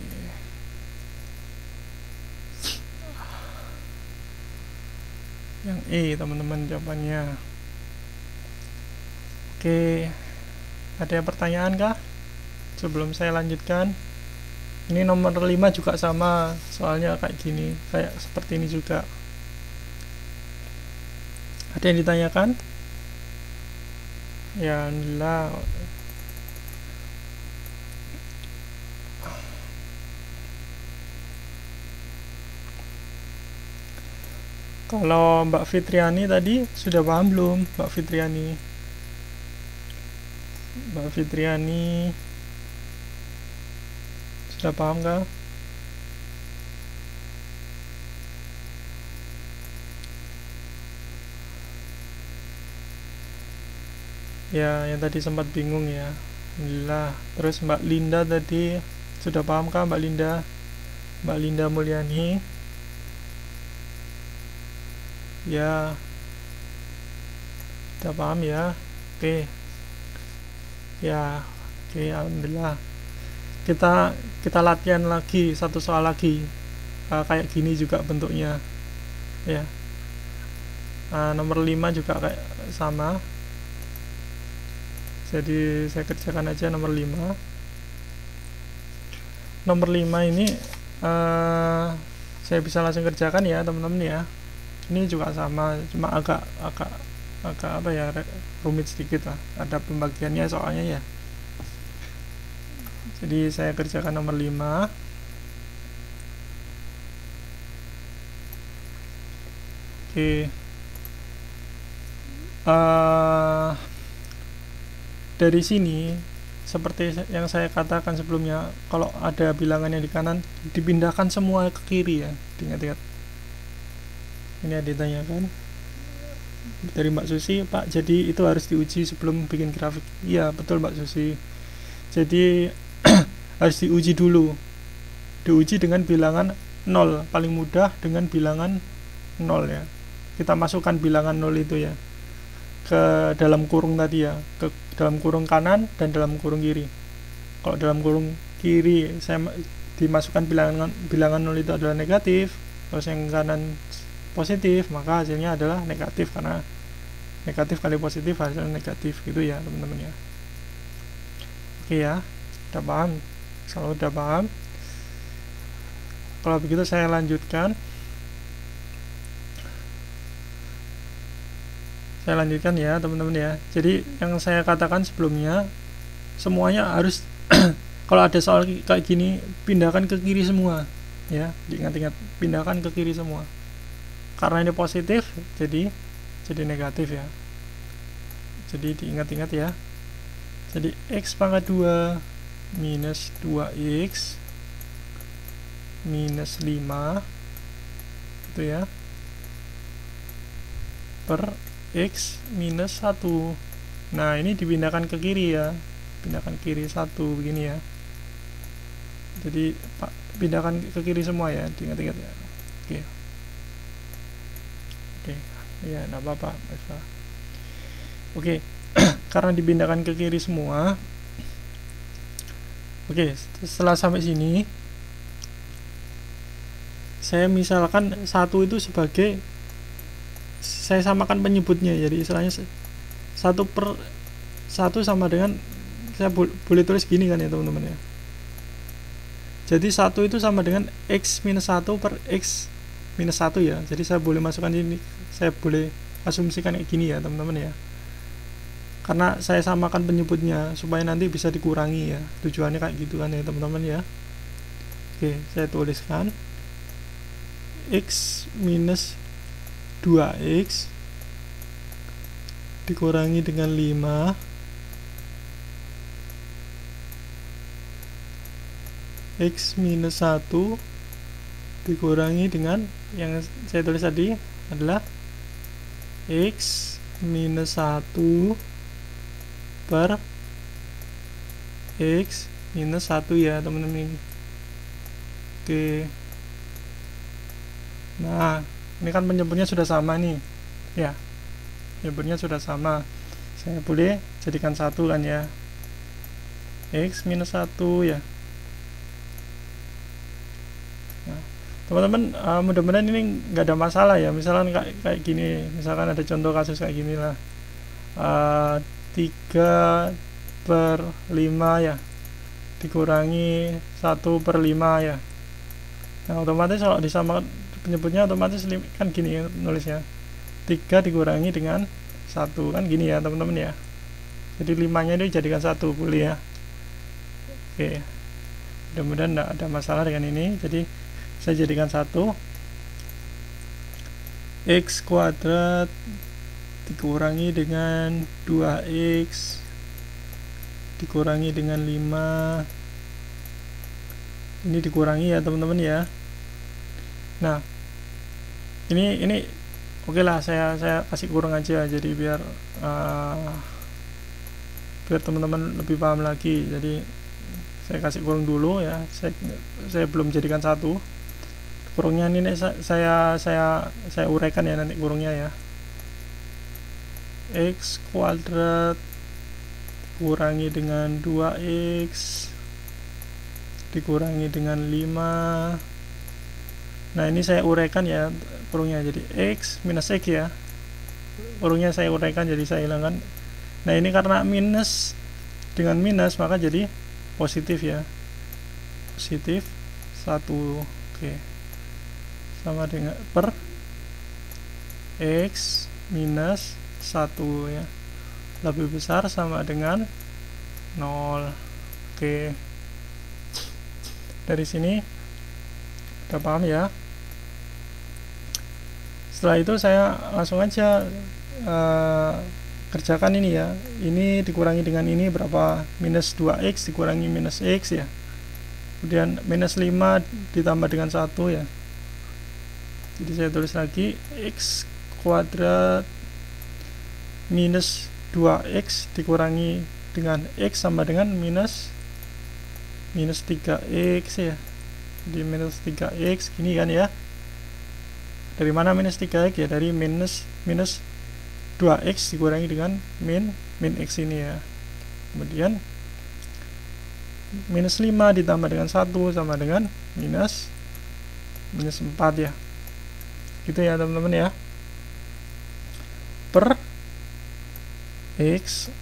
Yang E teman-teman jawabannya. Oke, ada yang pertanyaan kah sebelum saya lanjutkan? Ini nomor 5 juga sama, soalnya kayak gini, kayak seperti ini juga. Ada yang ditanyakan? Ya alhamdulillah. Kalau Mbak Fitriani tadi sudah paham belum, Mbak Fitriani? Mbak Fitriani sudah paham kah? Ya, yang tadi sempat bingung ya. Alhamdulillah. Terus Mbak Linda tadi sudah paham kah, Mbak Linda? Mbak Linda Mulyani. Ya, sudah paham ya. Oke. Ya, oke, alhamdulillah. kita latihan lagi satu soal lagi. Kayak gini juga bentuknya ya. Nomor 5 juga kayak sama, jadi saya kerjakan aja nomor 5. Nomor 5 ini saya bisa langsung kerjakan ya teman-teman ya. Ini juga sama, cuma agak apa ya, rumit sedikit lah, ada pembagiannya soalnya ya. Jadi saya kerjakan nomor 5. Oke. Dari sini seperti yang saya katakan sebelumnya, kalau ada bilangan yang di kanan dipindahkan semua ke kiri ya. Ingat-ingat. Ini ada ditanyakan dari Mbak Susi, Pak, jadi itu harus diuji sebelum bikin grafik. Iya betul Mbak Susi, jadi harus diuji dulu. Diuji dengan bilangan 0, paling mudah dengan bilangan 0 ya. Kita masukkan bilangan 0 itu ya ke dalam kurung tadi ya, ke dalam kurung kanan dan dalam kurung kiri. Kalau dalam kurung kiri saya dimasukkan bilangan 0 itu adalah negatif, terus yang kanan positif, maka hasilnya adalah negatif, karena negatif kali positif hasilnya negatif gitu ya teman-teman ya. Oke ya, udah paham? Kalau udah paham, kalau begitu saya lanjutkan. Ya teman-teman ya. Jadi yang saya katakan sebelumnya, semuanya harus kalau ada soal kayak gini pindahkan ke kiri semua ya. Diingat-ingat, pindahkan ke kiri semua. Karena ini positif, jadi negatif ya. Jadi diingat-ingat ya. Jadi x pangkat 2 minus 2x minus 5 itu ya, per x minus 1. Nah ini dipindahkan ke kiri ya, pindahkan kiri 1 begini ya. Jadi pindahkan ke kiri semua ya, diingat-ingat ya. Oke, ya enggak apa-apa. Oke, karena dipindahkan ke kiri semua. Oke, setelah sampai sini saya misalkan 1 itu sebagai, saya samakan penyebutnya, jadi istilahnya 1 per 1 sama dengan, saya boleh tulis gini kan ya teman-teman ya. Jadi 1 itu sama dengan x minus 1 per x minus 1 ya. Jadi saya boleh masukkan ini, saya boleh asumsikan kayak gini ya teman-teman ya, karena saya samakan penyebutnya supaya nanti bisa dikurangi ya. Tujuannya kayak gitu kan ya teman-teman ya. Oke, saya tuliskan x minus 2x dikurangi dengan 5 x minus 1 dikurangi dengan yang saya tulis tadi adalah x minus 1 per x minus 1 ya teman-teman. Oke, nah ini kan penyebutnya sudah sama nih ya, penyebutnya sudah sama, saya boleh jadikan 1 kan ya, x minus 1 ya. Teman-teman, mudah-mudahan ini nggak ada masalah ya. Misalkan kayak gini, misalkan ada contoh kasus kayak gini lah, 3 per 5 ya dikurangi 1 per 5 ya. Nah otomatis kalau disamakan penyebutnya otomatis kan gini ya nulisnya, 3 dikurangi dengan 1 kan gini ya teman-teman ya. Jadi 5 nya itu dijadikan 1 boleh ya. Oke, mudah-mudahan nggak ada masalah dengan ini. Jadi saya jadikan 1, x kuadrat dikurangi dengan 2x dikurangi dengan 5, ini dikurangi ya teman-teman ya. Nah ini oke lah, saya kasih kurang aja, jadi biar teman-teman lebih paham lagi. Jadi saya kasih kurung dulu ya, saya belum jadikan 1. Kurungnya ini saya uraikan ya nanti kurungnya ya. X kuadrat kurangi dengan 2x dikurangi dengan 5. Nah ini saya uraikan ya kurungnya, jadi X minus X ya, kurungnya saya uraikan jadi saya hilangkan. Nah ini karena minus dengan minus maka jadi positif ya, positif 1. Oke, sama dengan per X minus 1 ya, lebih besar sama dengan 0. Oke, dari sini udah paham ya. Setelah itu saya langsung aja kerjakan ini ya, ini dikurangi dengan ini berapa, minus 2x dikurangi minus x ya, kemudian minus 5 ditambah dengan 1 ya, jadi saya tulis lagi x kuadrat minus 2x dikurangi dengan x sama dengan minus 3x ya, jadi minus 3x gini kan ya. Dari mana minus 3x ya, dari minus 2x dikurangi dengan min x ini ya, kemudian minus 5 ditambah dengan 1 sama dengan minus 4 ya, gitu ya teman-teman ya, per x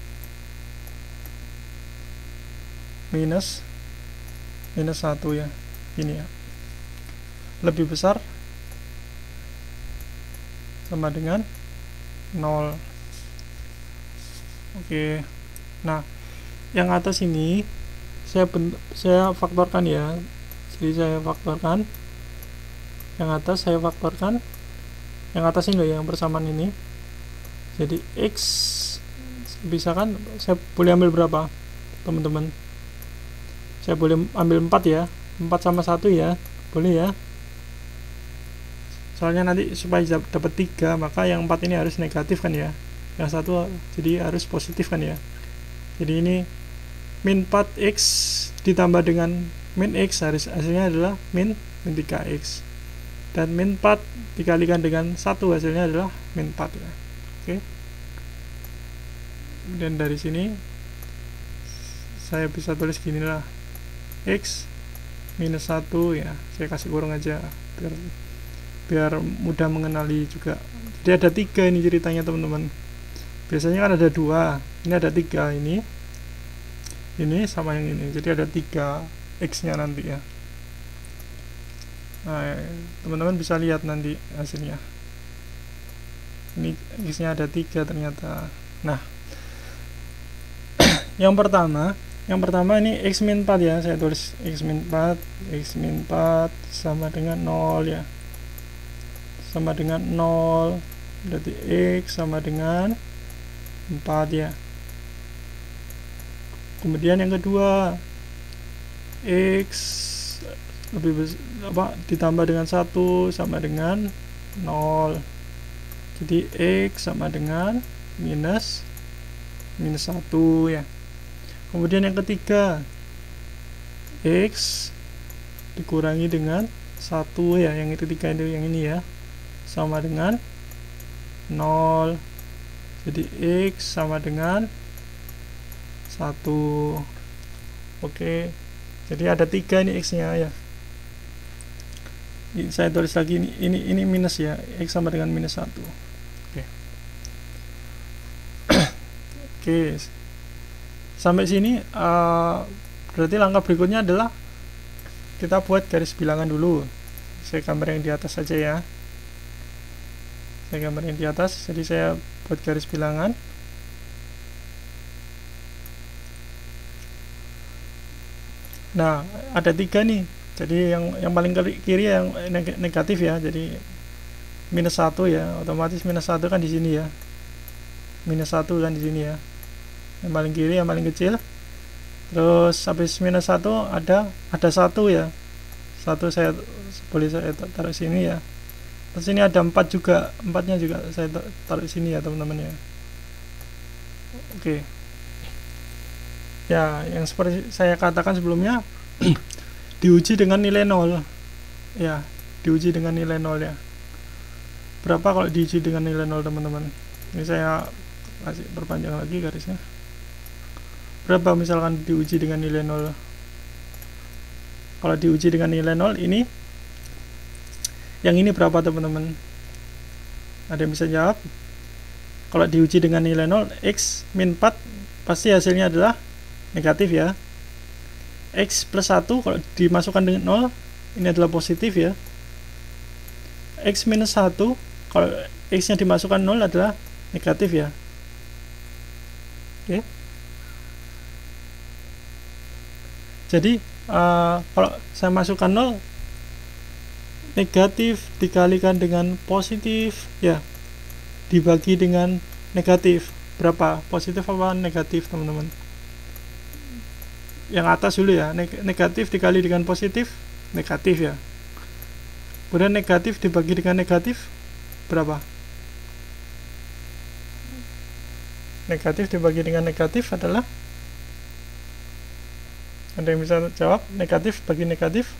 minus 1 ya, ini ya, lebih besar sama dengan 0. Oke, nah yang atas ini saya faktorkan ya, jadi saya faktorkan yang atas, saya faktorkan yang atas ini loh, yang persamaan ini, jadi x bisa kan, saya boleh ambil berapa teman-teman, saya boleh ambil 4 ya, 4 sama 1 ya, boleh ya, soalnya nanti supaya dapat 3 maka yang 4 ini harus negatif kan ya, yang 1 jadi harus positif kan ya, jadi ini min 4x ditambah dengan min x hasilnya adalah min 3x, dan min 4 dikalikan dengan 1 hasilnya adalah min 4 ya. Oke, dan dari sini saya bisa tulis gini lah, x minus 1 ya, saya kasih kurung aja biar mudah mengenali juga. Jadi ada 3 ini ceritanya teman-teman, biasanya kan ada 2, ini ada 3, ini sama yang ini, jadi ada 3 x nya nanti ya. Nah teman-teman bisa lihat nanti hasilnya, ini x nya ada 3 ternyata. Nah yang pertama ini x min 4 ya, saya tulis x min 4 sama dengan 0 ya, sama dengan 0, berarti x sama dengan 4 ya. Kemudian yang kedua, x lebih ditambah dengan 1 sama dengan 0, jadi x sama dengan minus 1 ya. Kemudian yang ketiga, x dikurangi dengan 1 ya, yang ketiga itu yang ini ya, sama dengan 0, jadi x sama dengan 1. Oke, jadi ada 3 ini x nya ya, ini saya tulis lagi, ini minus ya, x sama dengan minus 1. Oke. Oke, sampai sini berarti langkah berikutnya adalah kita buat garis bilangan dulu. Saya gambar yang di atas saja ya, saya gambar yang di atas, jadi saya buat garis bilangan. Nah ada 3 nih, jadi yang paling kiri yang negatif ya, jadi minus 1 ya, otomatis minus 1 kan di sini ya, minus 1 kan di sini ya, yang paling kiri yang paling kecil. Terus habis minus 1 ada 1 ya, 1 saya boleh saya taruh sini ya. Terus ini ada 4 juga, 4 nya juga saya taruh sini ya teman-teman ya. Oke ya, yang seperti saya katakan sebelumnya diuji dengan nilai 0 ya, diuji dengan nilai 0 ya. Berapa kalau diuji dengan nilai 0 teman-teman? Ini saya kasih perpanjang lagi garisnya. Berapa misalkan diuji dengan nilai 0? Kalau diuji dengan nilai 0, ini yang ini berapa teman-teman? Ada yang bisa jawab? Kalau diuji dengan nilai 0, X min 4 pasti hasilnya adalah negatif ya. X plus 1 kalau dimasukkan dengan 0, ini adalah positif ya. X minus 1 kalau X nya dimasukkan 0 adalah negatif ya. Oke. Jadi kalau saya masukkan 0, negatif dikalikan dengan positif ya, dibagi dengan negatif, berapa? Positif apa negatif teman-teman? Yang atas dulu ya, negatif dikali dengan positif, negatif ya. Kemudian negatif dibagi dengan negatif, berapa? Negatif dibagi dengan negatif adalah, ada yang bisa jawab? Negatif bagi negatif.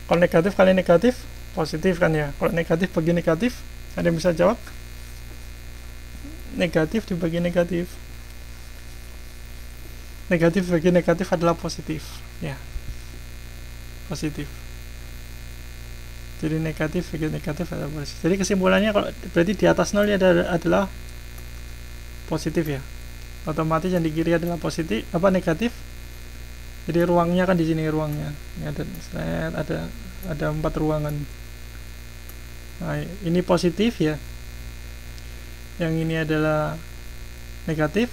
Kalau negatif kali negatif, positif kan ya. Kalau negatif bagi negatif, ada yang bisa jawab? Negatif dibagi negatif. Negatif bagi negatif adalah positif ya. Positif. Jadi negatif bagi negatif adalah positif. Jadi kesimpulannya kalau berarti di atas 0 ini adalah positif ya. Otomatis yang di kiri adalah positif, apa negatif. Jadi ruangnya kan di sini ruangnya. Ini ada 4 ruangan. Nah, ini positif ya. Yang ini adalah negatif,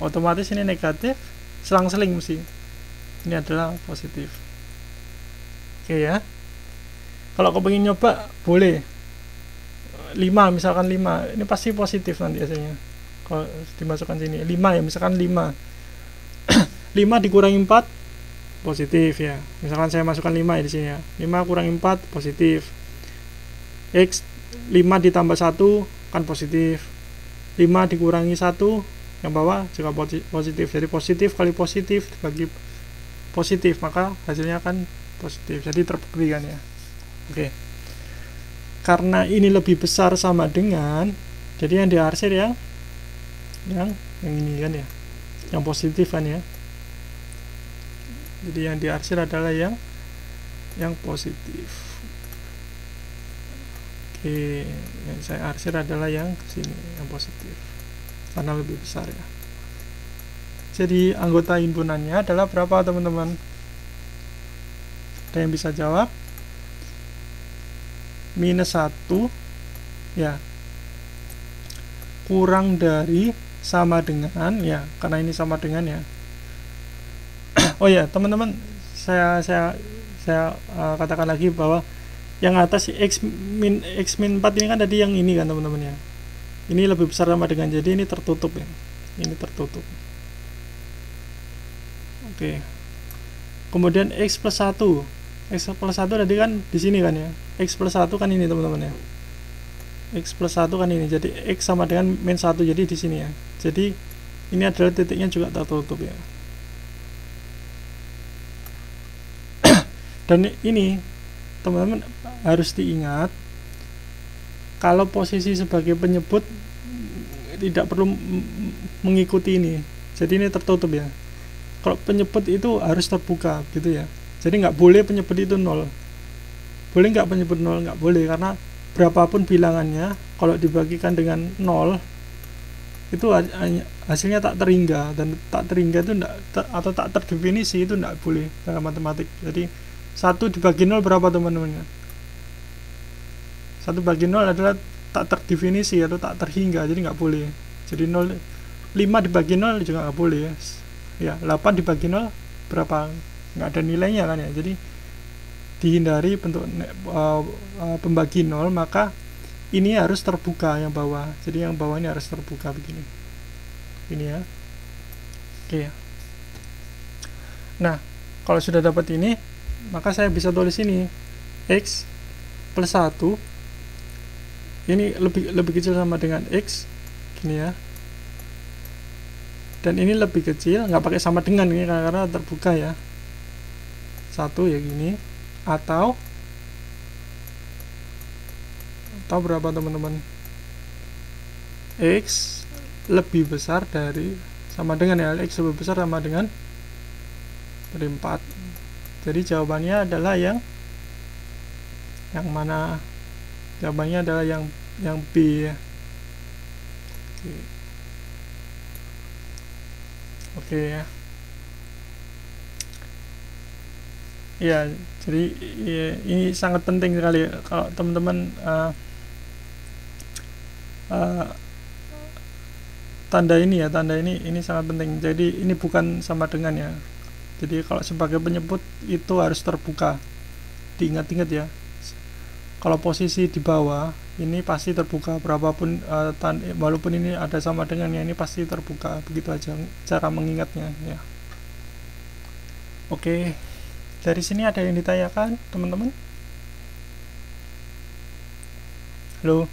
otomatis ini negatif, selang-seling mesti. Ini adalah positif. Oke ya. Kalau kau pengen nyoba, boleh 5, misalkan 5, ini pasti positif nanti hasilnya. Kalau dimasukkan sini 5 ya, misalkan 5 5 dikurangi 4 positif ya. Misalkan saya masukkan 5 ya di sini ya. 5 kurangi 4 positif. X 5 ditambah 1 kan positif. 5 dikurangi 1 yang bawah juga positif. Jadi positif kali positif dibagi positif, maka hasilnya akan positif. Jadi terbuktikan ya. Oke. Karena ini lebih besar sama dengan, jadi yang diarsir yang ini kan ya. Yang positif kan ya. Jadi yang diarsir adalah yang positif. Oke, yang saya arsir adalah yang sini, yang positif, karena lebih besar ya. Jadi anggota himpunannya adalah berapa teman-teman? Ada yang bisa jawab? Minus 1 ya, kurang dari, sama dengan ya, karena ini sama dengan ya. Oh ya teman-teman, saya katakan lagi bahwa yang atas X min 4 ini kan tadi yang ini kan teman-teman ya. Ini lebih besar sama dengan, jadi ini tertutup ya. Ini tertutup. Oke. Kemudian X plus 1. X plus 1 tadi kan di sini kan ya. X plus 1 kan ini teman-teman ya. X plus 1 kan ini. Jadi X sama dengan min 1, jadi di sini ya. Jadi ini adalah titiknya juga tertutup ya. Dan ini teman-teman harus diingat, kalau posisi sebagai penyebut tidak perlu mengikuti ini. Jadi ini tertutup ya. Kalau penyebut itu harus terbuka gitu ya. Jadi nggak boleh penyebut itu 0. Boleh nggak penyebut 0? Nggak boleh, karena berapapun bilangannya kalau dibagikan dengan 0 itu hasilnya tak terhingga, dan tak terhingga itu atau tak terdefinisi itu nggak boleh dalam matematik. Jadi 1 dibagi 0 berapa teman-teman? 1 bagi 0 adalah tak terdefinisi atau tak terhingga, jadi nggak boleh. Jadi 0, 5 dibagi 0 juga nggak boleh ya. 8 dibagi 0 berapa? Nggak ada nilainya kan ya. Jadi dihindari bentuk pembagi 0, maka ini harus terbuka yang bawah. Jadi yang bawah ini harus terbuka begini. Ini ya. Oke ya. Nah, kalau sudah dapat ini, maka saya bisa tulis ini X plus 1 ini lebih kecil sama dengan X gini ya, dan ini lebih kecil, nggak pakai sama dengan ini karena terbuka ya, 1 ya gini, atau berapa teman-teman? X lebih besar dari sama dengan ya, X lebih besar sama dengan dari 4. Jadi jawabannya adalah yang mana? Jawabannya adalah yang B ya. Oke ya. Ya, jadi ya, ini sangat penting sekali kalau teman-teman tanda ini sangat penting. Jadi ini bukan sama dengan ya. Jadi kalau sebagai penyebut itu harus terbuka. Diingat-ingat ya. Kalau posisi di bawah ini pasti terbuka, berapapun walaupun ini ada sama dengannya, ini pasti terbuka. Begitu aja cara mengingatnya ya. Oke, dari sini ada yang ditanyakan teman-teman? Halo,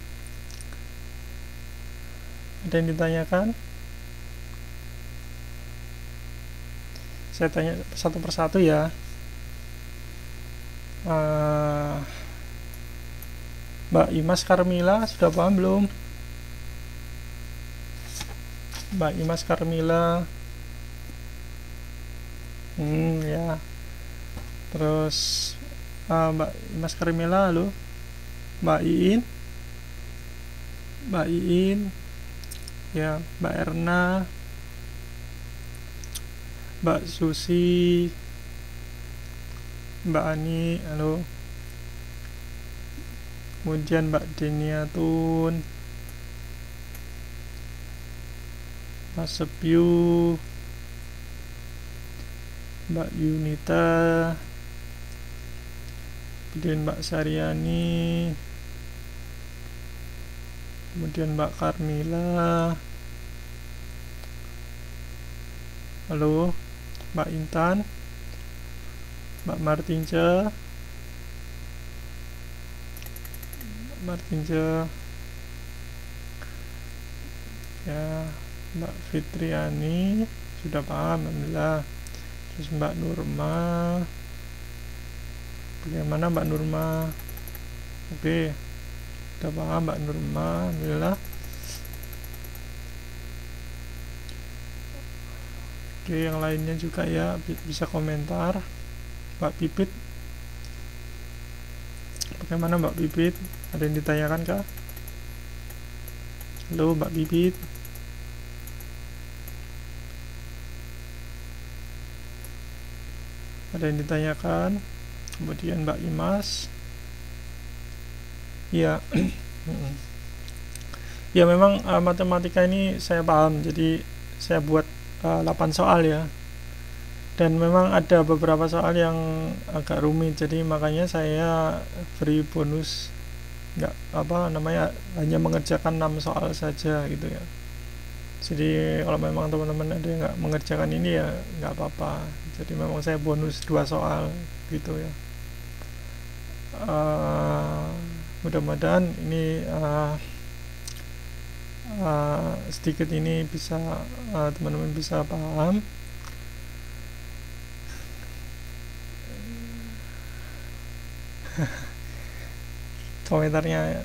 ada yang ditanyakan? Saya tanya satu persatu ya. Mbak Imas Karmila sudah paham belum? Mbak Imas Karmila, ya. Terus Mbak Imas Karmila, halo. Mbak Iin, ya. Mbak Erna, Mbak Susi, Mbak Ani, halo. Kemudian Mbak Deniatun, Mbak Sepyu, Mbak Yunita, kemudian Mbak Saryani, kemudian Mbak Karmila, halo. Mbak Intan, Mbak Martince, ya. Mbak Fitriani sudah paham, alhamdulillah. Terus Mbak Nurma, bagaimana Mbak Nurma? Oke, sudah paham Mbak Nurma, alhamdulillah. Oke, yang lainnya juga ya bisa komentar. Mbak Pipit, bagaimana Mbak Pipit? Ada yang ditanyakan kah? Halo Mbak Pipit. Ada yang ditanyakan? Kemudian Mbak Imas, ya. Ya memang matematika ini saya paham, jadi saya buat 8 soal ya. Dan memang ada beberapa soal yang agak rumit, jadi makanya saya beri bonus, nggak hanya mengerjakan 6 soal saja gitu ya. Jadi kalau memang teman-teman ada yang nggak mengerjakan ini ya nggak apa-apa, jadi memang saya bonus 2 soal gitu ya. Mudah-mudahan ini sedikit ini bisa teman-teman bisa paham. Komentarnya ya.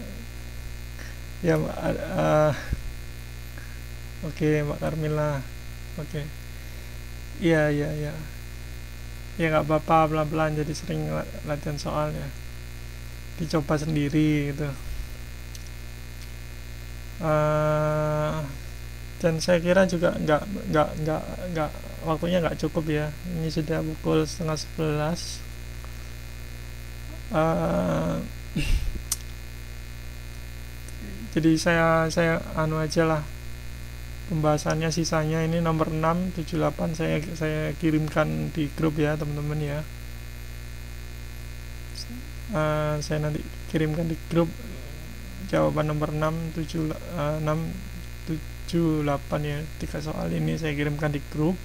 Oke Mbak Karmila, oke. Iya ya nggak apa-apa, pelan-pelan, jadi sering latihan soal ya, dicoba sendiri gitu. Dan saya kira juga nggak waktunya nggak cukup ya, ini sudah pukul 10:30. Jadi saya aja lah pembahasannya, sisanya ini nomor 6, 7, 8 saya kirimkan di grup ya teman-teman ya. Saya nanti kirimkan di grup jawaban nomor 6, 7, 8 ya, 3 soal ini saya kirimkan di grup.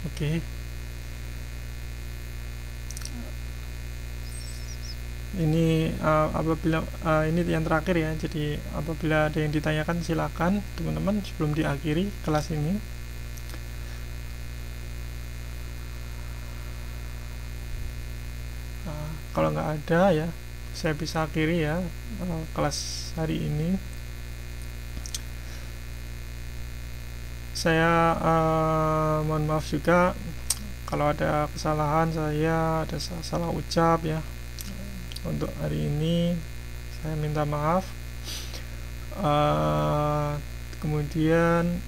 Oke. Ini apabila ini yang terakhir ya, jadi apabila ada yang ditanyakan silakan teman-teman sebelum diakhiri kelas ini. Kalau nggak ada ya saya bisa akhiri ya kelas hari ini. saya mohon maaf juga kalau ada kesalahan, saya ada salah ucap ya. Untuk hari ini saya minta maaf. Kemudian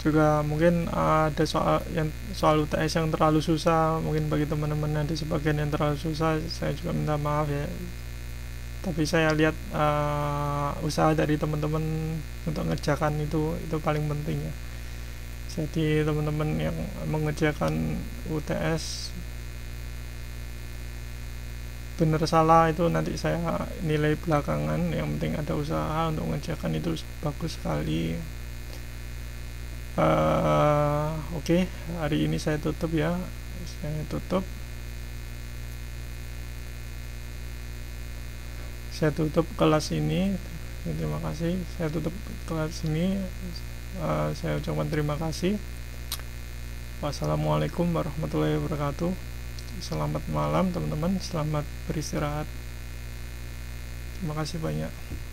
juga mungkin ada soal UTS yang terlalu susah, mungkin bagi teman-teman ada sebagian yang terlalu susah, saya juga minta maaf ya. Tapi saya lihat usaha dari teman-teman untuk mengerjakan itu paling penting ya. Jadi teman-teman yang mengerjakan UTS benar salah itu nanti saya nilai belakangan, yang penting ada usaha untuk mengerjakan itu bagus sekali. Oke, hari ini saya tutup ya. Saya tutup kelas ini. Terima kasih. Saya tutup kelas ini. Saya ucapkan terima kasih. Wassalamualaikum warahmatullahi wabarakatuh. Selamat malam teman-teman. Selamat beristirahat. Terima kasih banyak.